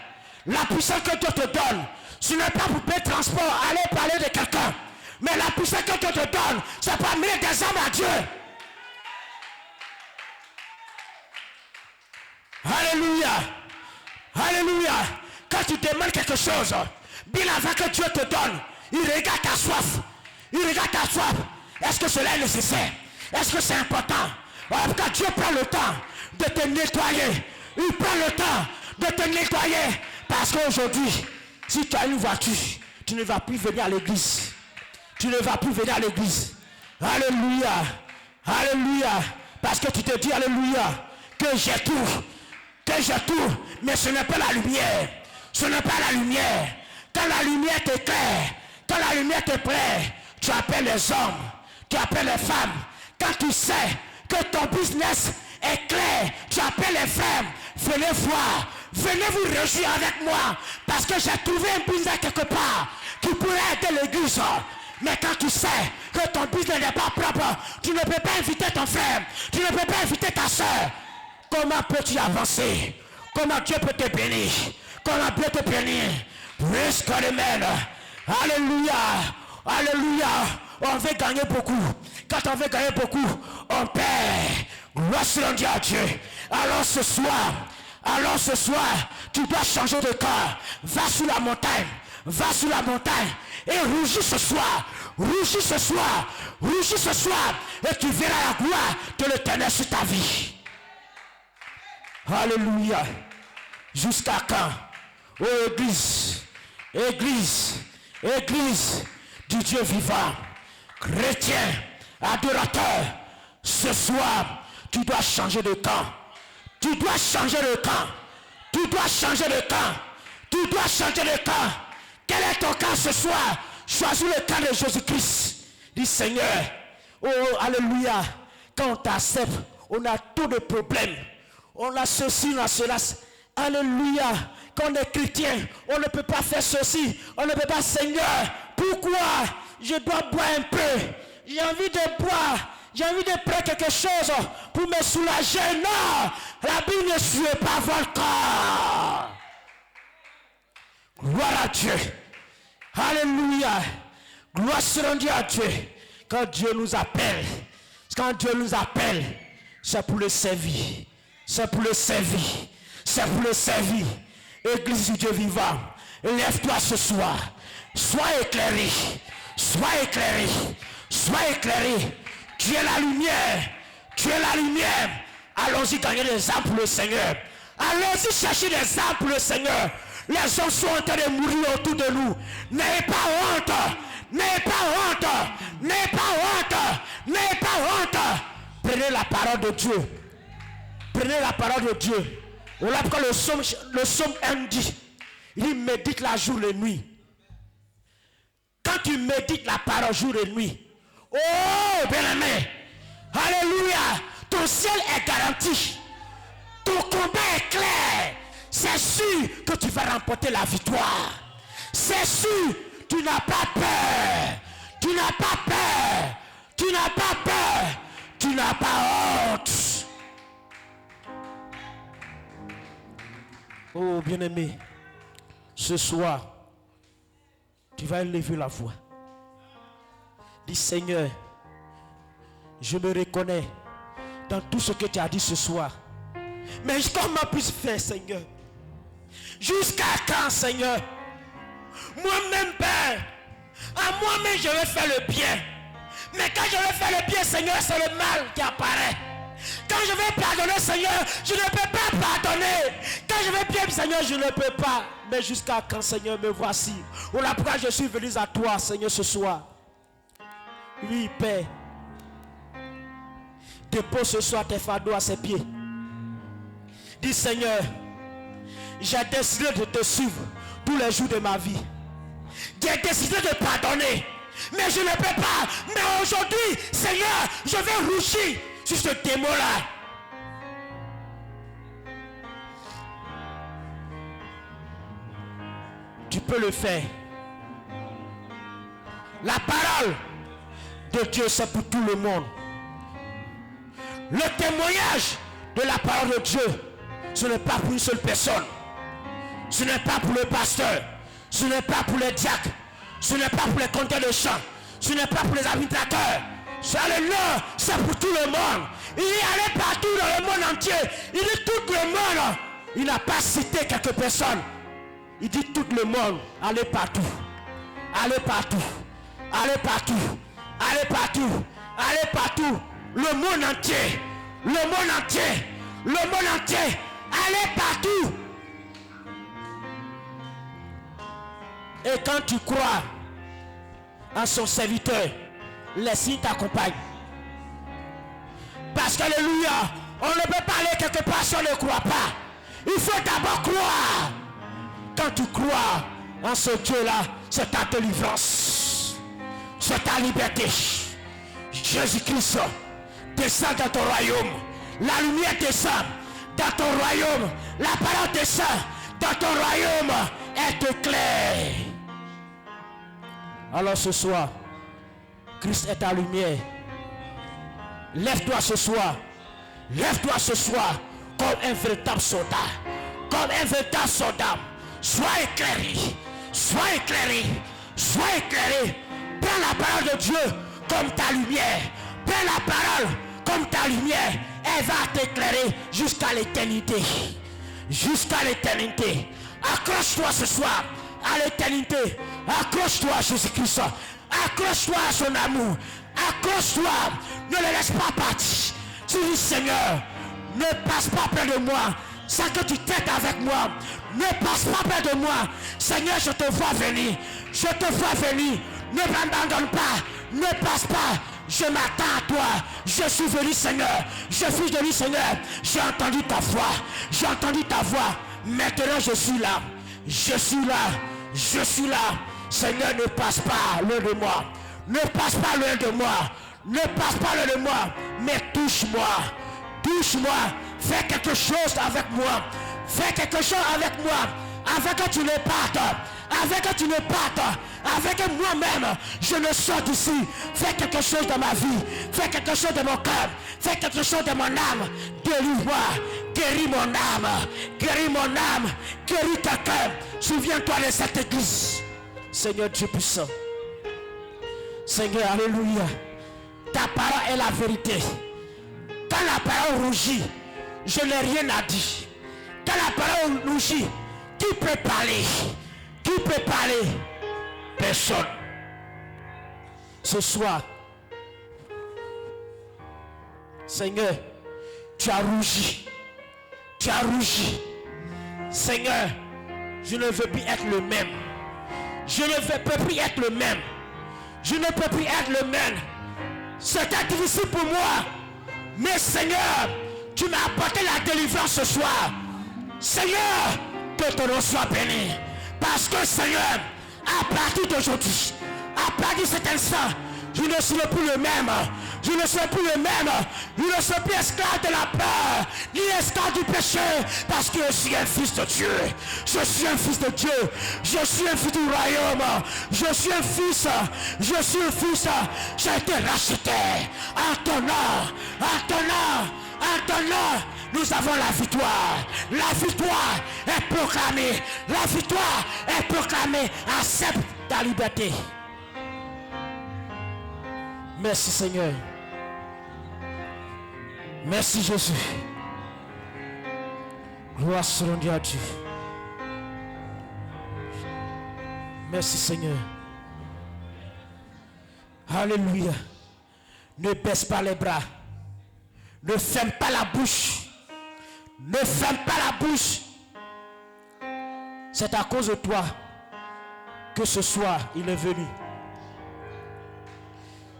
La puissance que Dieu te donne, ce n'est pas pour payer transport, aller parler de quelqu'un. Mais la puissance que Dieu te donne, c'est pour amener des âmes à Dieu. Alléluia. Alléluia. Quand tu demandes quelque chose, bien avant que Dieu te donne, il regarde ta soif. Il regarde ta soif. Est-ce que cela est nécessaire? Est-ce que c'est important? Parce que Dieu prend le temps de te nettoyer. Il prend le temps de te nettoyer. Parce qu'aujourd'hui, si tu as une voiture, tu ne vas plus venir à l'église. Tu ne vas plus venir à l'église. Alléluia. Alléluia. Parce que tu te dis, alléluia, que j'ai tout. Que j'ai tout. Mais ce n'est pas la lumière. Ce n'est pas la lumière. Quand la lumière t'éclaire, quand la lumière te plaît, tu appelles les hommes, tu appelles les femmes. Quand tu sais que ton business est clair, tu appelles les femmes. Venez voir. Venez vous réjouir avec moi. Parce que j'ai trouvé un business quelque part qui pourrait aider l'église. Mais quand tu sais que ton business n'est pas propre, tu ne peux pas inviter ton frère. Tu ne peux pas inviter ta soeur. Comment peux-tu avancer? Comment Dieu peut te bénir? Comment Dieu te bénir? Praise God, amen. Alléluia. Alléluia. On veut gagner beaucoup. Quand on veut gagner beaucoup, on perd. Gloire sur Dieu à Dieu. Alors ce soir, tu dois changer de corps. Va sur la montagne. Va sur la montagne. Et rougis ce soir. Rougis ce soir. Rougis ce soir. Et tu verras la gloire de l'Éternel sur ta vie. Alléluia. Jusqu'à quand? Oh Église. Église. Église du Dieu vivant. Chrétien. Adorateur. Ce soir, tu dois changer de camp. Tu dois changer de camp. Tu dois changer de camp. Tu dois changer de camp. Quel est ton camp ce soir? Choisis le camp de Jésus-Christ. Dis Seigneur, oh alléluia. Quand on t'accepte, on a tous de problèmes. On a ceci, on a cela. Alléluia. Quand on est chrétien, on ne peut pas faire ceci. On ne peut pas, Seigneur, pourquoi je dois boire un peu? J'ai envie de boire. J'ai envie de prendre quelque chose pour me soulager. Non, la Bible ne suit pas votre corps. Gloire à Dieu. Alléluia. Gloire sur Dieu à Dieu. Quand Dieu nous appelle, c'est pour le servir. C'est pour le servir. C'est pour le servir. Église du Dieu vivant, lève-toi ce soir. Sois éclairé. Sois éclairé. Sois éclairé. Tu es la lumière. Tu es la lumière. Allons-y gagner des âmes pour le Seigneur. Allons-y chercher des âmes pour le Seigneur. Les hommes sont en train de mourir autour de nous. N'ayez pas honte. N'ayez pas honte. N'ayez pas honte. N'ayez pas honte. Prenez la parole de Dieu. Prenez la parole de Dieu. Voilà pourquoi le psaume 1 dit, il médite la jour et la nuit. Quand quand tu médites la parole jour et nuit, oh bien-aimé, alléluia, ton ciel est garanti. Ton combat est clair. C'est sûr que tu vas remporter la victoire. C'est sûr, tu n'as pas peur. Tu n'as pas peur. Tu n'as pas peur. Tu n'as pas honte. Oh bien-aimé, ce soir, tu vas élever la voix. Dis Seigneur, je me reconnais dans tout ce que tu as dit ce soir. Mais comment puis-je faire, Seigneur? Jusqu'à quand, Seigneur? Moi-même, Père, à moi-même je vais faire le bien. Mais quand je vais faire le bien, Seigneur, c'est le mal qui apparaît. Quand je vais pardonner, Seigneur, je ne peux pas pardonner. Quand je vais bien, Seigneur, je ne peux pas. Mais jusqu'à quand, Seigneur, me voici. Voilà pourquoi je suis venu à toi, Seigneur, ce soir. Oui, Père. Dépose ce soir tes fardeaux à ses pieds. Dis Seigneur, j'ai décidé de te suivre tous les jours de ma vie. J'ai décidé de pardonner. Mais je ne peux pas. Mais aujourd'hui, Seigneur, je vais rougir sur ce démon-là. Tu peux le faire. La parole de Dieu, c'est pour tout le monde. Le témoignage de la parole de Dieu, ce n'est pas pour une seule personne. Ce n'est pas pour le pasteur. Ce n'est pas pour les diacres. Ce n'est pas pour les compteurs de chant. Ce n'est pas pour les administrateurs. C'est pour tout le monde. Il est allé partout dans le monde entier. Il dit tout le monde. Il n'a pas cité quelques personnes. Il dit tout le monde. Allez partout. Allez partout. Allez partout. Allez partout. Allez partout. Le monde entier. Le monde entier. Le monde entier. Allez partout. Et quand tu crois en son serviteur, les signes t'accompagnent. Parce qu'alléluia, on ne peut pas aller quelque part si on ne croit pas. Il faut d'abord croire. Quand tu crois en ce Dieu-là, c'est ta délivrance. C'est ta liberté. Jésus-Christ descend dans ton royaume. La lumière descend dans ton royaume. La parole descend dans ton royaume. Elle t'éclaire. Alors ce soir, Christ est ta lumière. Lève-toi ce soir. Lève-toi ce soir comme un véritable soldat. Comme un véritable soldat. Sois éclairé. Sois éclairé. Sois éclairé. Prends la parole de Dieu comme ta lumière. Prends la parole comme ta lumière. Elle va t'éclairer jusqu'à l'éternité. Jusqu'à l'éternité. Accroche-toi ce soir à l'éternité. Accroche-toi à Jésus-Christ. Accroche-toi à son amour. Accroche-toi. Ne le laisse pas partir. Tu dis Seigneur, ne passe pas près de moi sans que tu t'aides avec moi. Ne passe pas près de moi. Seigneur, je te vois venir. Je te vois venir. Ne m'abandonne pas. Ne passe pas. Je m'attends à toi. Je suis venu, Seigneur. Je suis venu, Seigneur. J'ai entendu ta voix. J'ai entendu ta voix. Maintenant, je suis là. Je suis là. Je suis là. Seigneur, ne passe pas loin de moi. Ne passe pas loin de moi. Ne passe pas loin de moi. Mais touche-moi. Touche-moi. Fais quelque chose avec moi. Fais quelque chose avec moi. Avec que tu ne partes. Avec que tu ne partes. Avec moi-même, je ne sors d'ici. Fais quelque chose dans ma vie. Fais quelque chose dans mon cœur. Fais quelque chose dans mon âme. Guéris-moi. Guéris mon âme. Guéris mon âme. Guéris ta cœur. Souviens-toi de cette église. Seigneur Dieu puissant. Seigneur, alléluia. Ta parole est la vérité. Quand la parole rougit, je n'ai rien à dire. Quand la parole rougit, qui peut parler? Qui peut parler? Personne. Ce soir, Seigneur, tu as rougi. Tu as rougi. Seigneur, je ne veux plus être le même. Je ne peux plus être le même. Je ne peux plus être le même. C'était difficile pour moi. Mais Seigneur, tu m'as apporté la délivrance ce soir. Seigneur, que ton nom soit béni. Parce que Seigneur, à partir d'aujourd'hui, à partir de cet instant, je ne serai plus le même. Je ne serai plus le même. Je ne serai plus esclave de la peur, ni esclave du péché, parce que je suis un fils de Dieu. Je suis un fils de Dieu. Je suis un fils du royaume. Je suis un fils. Je suis un fils. J'ai été racheté. En ton nom. En ton nom. En ton nom. Nous avons la victoire. La victoire est proclamée. La victoire est proclamée. Accepte ta liberté. Merci Seigneur. Merci Jésus. Gloire soit rendue à Dieu. Merci Seigneur. Alléluia. Ne baisse pas les bras. Ne ferme pas la bouche. Ne ferme pas la bouche. C'est à cause de toi que ce soir il est venu.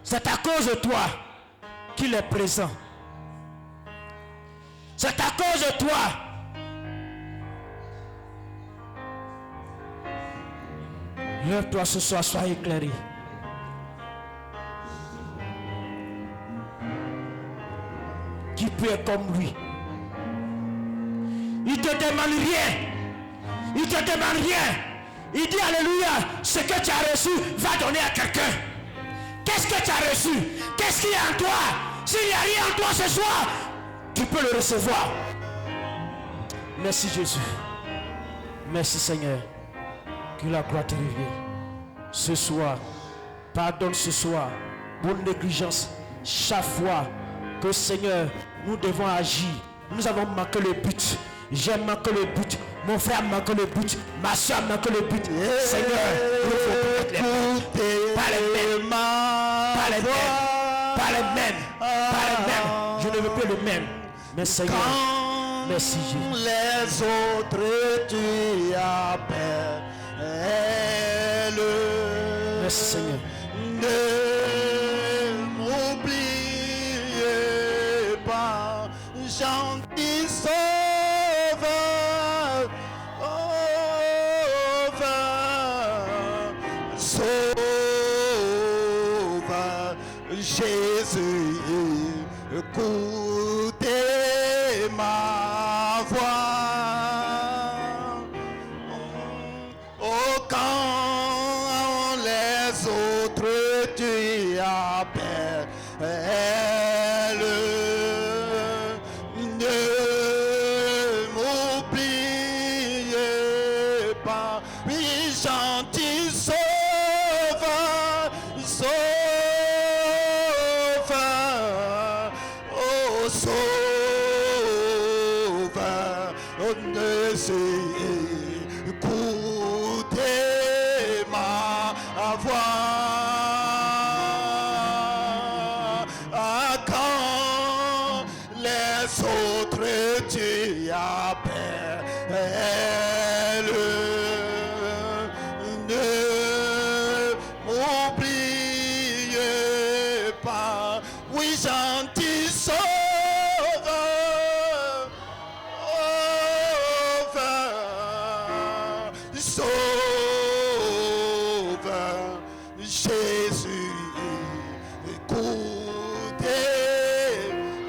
C'est à cause de toi qu'il est présent. C'est à cause de toi. Lève-toi ce soir, sois éclairé. Qui peut être comme lui? Il te demande rien. Il te demande rien. Il dit alléluia, ce que tu as reçu, va donner à quelqu'un. Qu'est-ce que tu as reçu? Qu'est-ce qu'il y a en toi? S'il n'y a rien en toi ce soir, tu peux le recevoir. Merci Jésus. Merci Seigneur. Que la gloire te revienne. Ce soir, pardonne ce soir pour négligence. Chaque fois que Seigneur, nous devons agir, nous avons manqué le but. J'ai manqué le but. Mon frère manque le but. Ma soeur manque le but. Seigneur, il faut pas les mêmes. Pas les mêmes. Pas les mêmes. Pas les mêmes. Je ne veux plus le même. Mais Seigneur, merci Jésus. Les autres tu appelles. Merci Seigneur. Ne m'oubliez pas, gentil sauveur, sauveur, Jésus, écoutez ma voix. Oh, quand les autres tu appelles, ne m'oubliez pas, oui, gentil sauveur, sauveur, oh, sauveur, oh, ne sais, écoutez ma voix. Ah, quand les autres tu appelles, ne m'oubliez pas, oui, gentil sauveur, sauveur, sauveur, Jésus, écoutez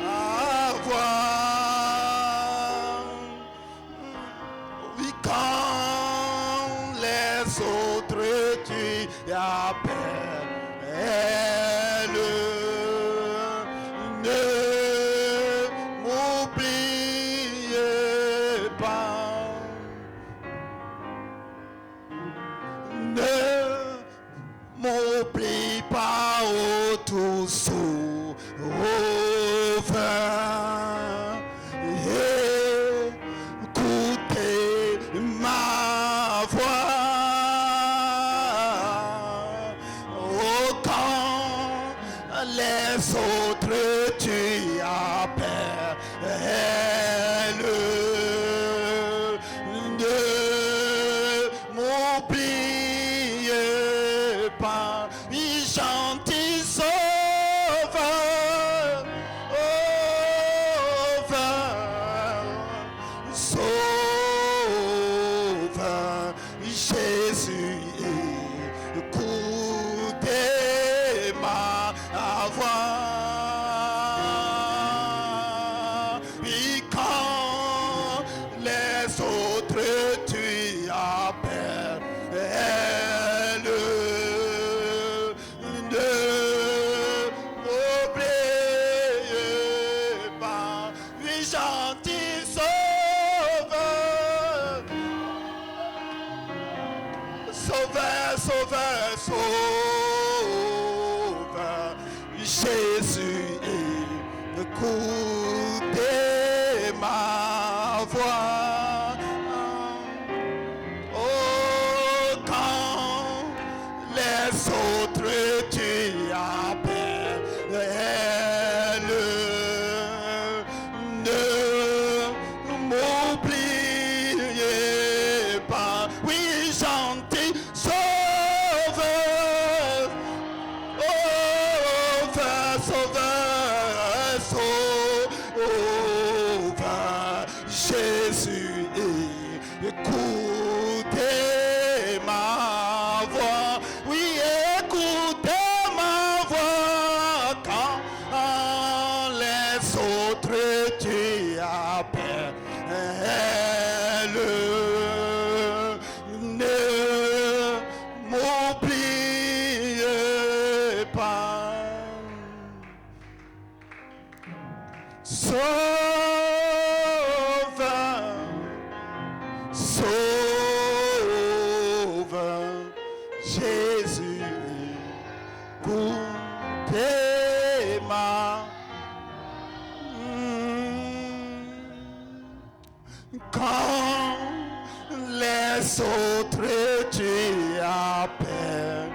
ma voix. Oui, quand les autres tu appelles, ne m'oubliez pas. Ne m'oublie pas, oh tout sauveur. Écoutez ma voix. Oh, quand les autres tu appelles, ne m'oubliez pas, gentil sauveur, sauveur, sauveur, Jésus, écoutez Sauveur, Sauveur, Jésus, écoutez ma voix. Oh, quand les autres tu appelles, ne m'oubliez pas. Oui, chantez, Sauveur, Sauveur, Sauveur, Jésus, écoutez ma voix. Oui, écoutez ma voix quand les autres tu appelles. Ne m'oubliez pas. Sauveur, Sauveur, Jésus, écoutez ma. Quand les autres tu appelles,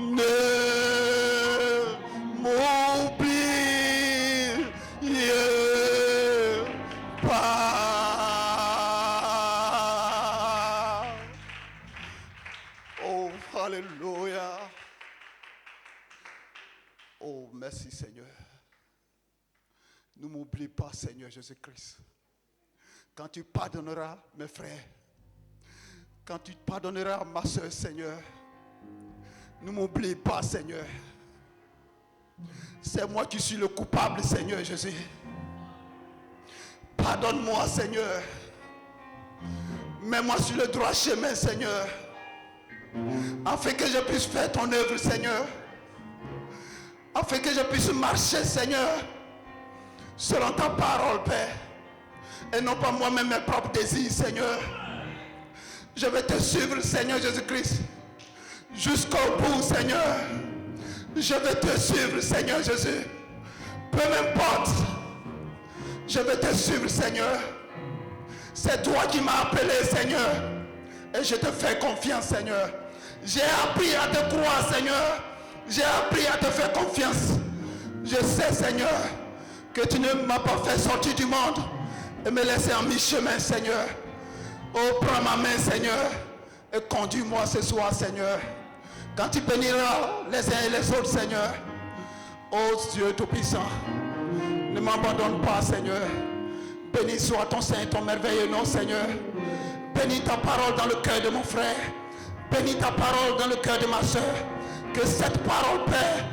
ne m'oubliez pas. Oh, alléluia. Oh, merci Seigneur. Ne m'oublie pas, Seigneur Jésus-Christ. Quand tu pardonneras mes frères, quand tu pardonneras ma soeur, Seigneur, ne m'oublie pas, Seigneur. C'est moi qui suis le coupable, Seigneur Jésus. Pardonne-moi, Seigneur. Mets-moi sur le droit chemin, Seigneur, afin que je puisse faire ton œuvre, Seigneur, afin que je puisse marcher, Seigneur, selon ta parole, Père, et non pas moi-même mes propres désirs, Seigneur. Je vais te suivre, Seigneur Jésus-Christ, jusqu'au bout, Seigneur. Je vais te suivre, Seigneur Jésus. Peu m'importe, je vais te suivre, Seigneur. C'est toi qui m'as appelé, Seigneur, et je te fais confiance, Seigneur. J'ai appris à te croire, Seigneur. J'ai appris à te faire confiance. Je sais, Seigneur, que tu ne m'as pas fait sortir du monde et me laisser en mi-chemin, Seigneur. Oh, prends ma main, Seigneur, et conduis-moi ce soir, Seigneur. Quand tu béniras les uns et les autres, Seigneur. Oh Dieu Tout-Puissant, ne m'abandonne pas, Seigneur. Béni soit ton Saint et ton merveilleux nom, Seigneur. Bénis ta parole dans le cœur de mon frère. Bénis ta parole dans le cœur de ma soeur. Que cette parole, Père,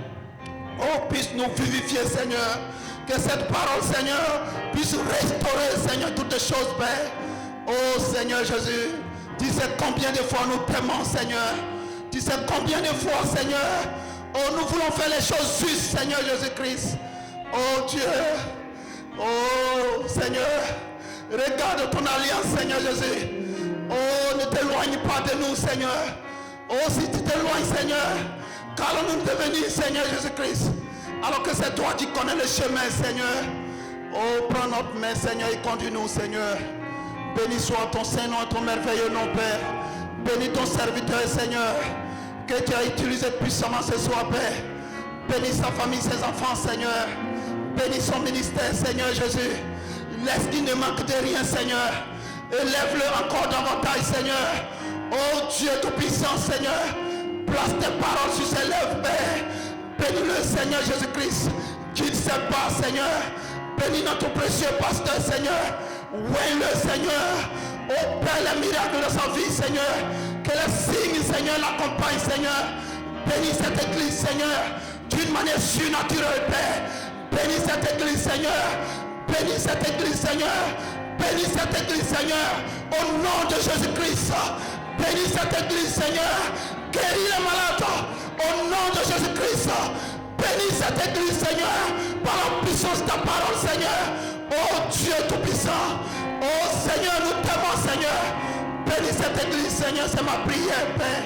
oh, puisse nous vivifier, Seigneur. Que cette parole, Seigneur, puisse restaurer, Seigneur, toutes les choses, Père. Oh Seigneur Jésus, tu sais combien de fois nous t'aimons, Seigneur. Tu sais combien de fois, Seigneur, oh, nous voulons faire les choses justes, Seigneur Jésus-Christ. Oh Dieu, oh Seigneur, regarde ton alliance, Seigneur Jésus. Oh, ne t'éloigne pas de nous, Seigneur. Oh, si tu t'éloignes, Seigneur, qu'allons-nous devenir, Seigneur Jésus-Christ, alors que c'est toi qui connais le chemin, Seigneur. Oh, prends notre main, Seigneur, et conduis-nous, Seigneur. Béni soit ton Saint-Nom et ton merveilleux nom, Père. Bénis ton serviteur, Seigneur, que tu as utilisé puissamment ce soir, Père. Bénis sa famille, ses enfants, Seigneur. Bénis son ministère, Seigneur Jésus. Laisse qu'il ne manque de rien, Seigneur. Élève-le encore davantage, Seigneur. Oh Dieu Tout-Puissant, Seigneur. Place tes paroles sur ses lèvres, Père. Bénis-le, Seigneur Jésus-Christ. Qu'il se bat, Seigneur. Bénis notre précieux pasteur, Seigneur. Oui-le, Seigneur. Opère les miracles de sa vie, Seigneur. Que les signes, Seigneur, l'accompagnent, Seigneur. Bénis cette église, Seigneur, d'une manière surnaturelle, Père. Bénis cette église, Seigneur. Bénis cette église, Seigneur. Bénis cette église, Seigneur. Au nom de Jésus-Christ. Bénis cette église, Seigneur. Guéris les malades. Au nom de Jésus-Christ. Bénis cette église, Seigneur. Par la puissance de ta parole, Seigneur. Oh Dieu Tout-Puissant. Oh Seigneur, nous t'aimons, Seigneur. Bénis cette église, Seigneur, c'est ma prière, Père.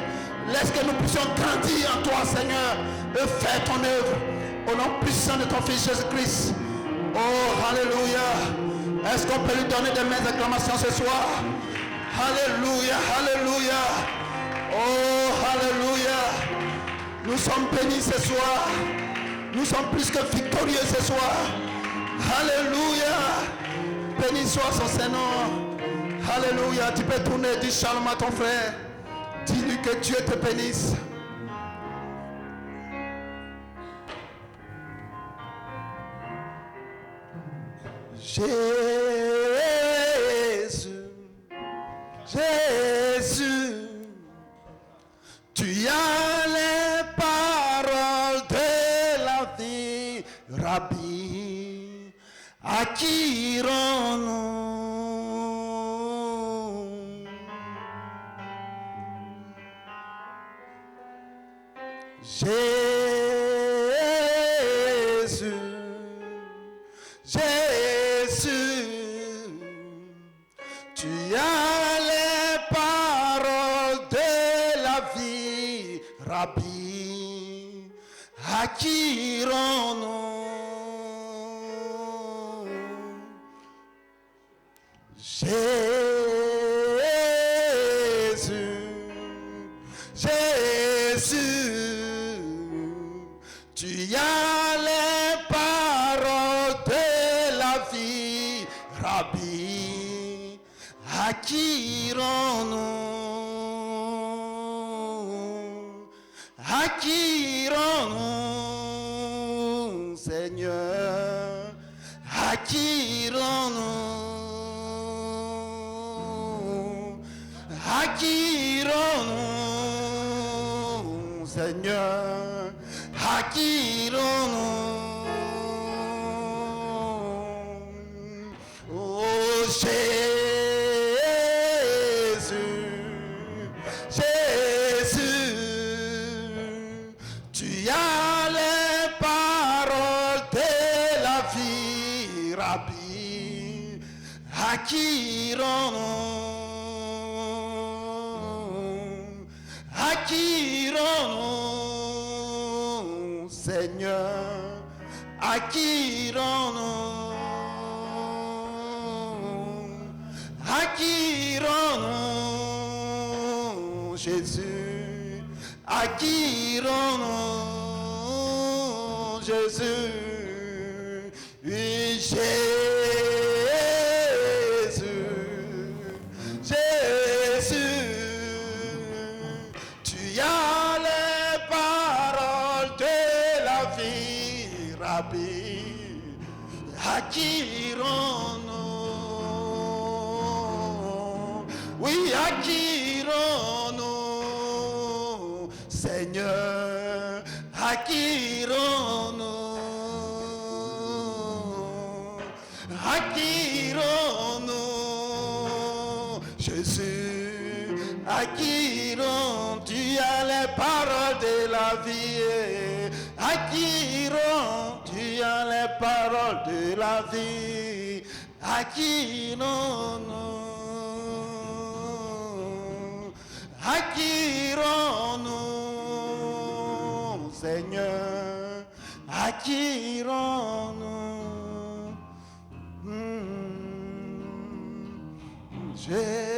Laisse que nous puissions grandir en toi, Seigneur, et faire ton œuvre. Au nom puissant de ton Fils Jésus-Christ. Oh, alléluia. Est-ce qu'on peut lui donner des mains d'acclamation ce soir? Alléluia, alléluia. Oh, alléluia. Nous sommes bénis ce soir. Nous sommes plus que victorieux ce soir. Alléluia. Béni soit son Seigneur. Alléluia. Tu peux tourner, dis shalom à ton frère. Dis-lui que Dieu te bénisse. Jésus, Jésus, tu as les paroles de la vie, Rabbi, à qui irons-nous? Jésus, Jésus, tu as les paroles de la vie, Rabbi, à qui irons-nous? Jésus, Jésus, tu as les paroles de la vie, Rabbi, à qui irons-nous? À qui irons-nous, Seigneur? À qui irons-nous? À qui irons-nous, Seigneur? À qui irons-nous? Oh Jésus, Jésus, tu as les paroles de la vie, Rabbi, à qui irons-nous? À qui irons-nous, Seigneur? À qui irons-nous? À qui irons-nous, Jésus? À qui irons-nous, Jésus? Oui, Jésus, tu as les paroles de la vie, Rabbi. À qui irons-nous? Oui, à qui irons-nous, Seigneur? À qui irons-nous? À qui irons-nous, Jésus? À qui irons? Tu as les paroles de la vie. À qui irons? Tu as les paroles de la vie. À qui irons-nous? À qui irons-nous, Seigneur? À qui irons-nous? Jésus.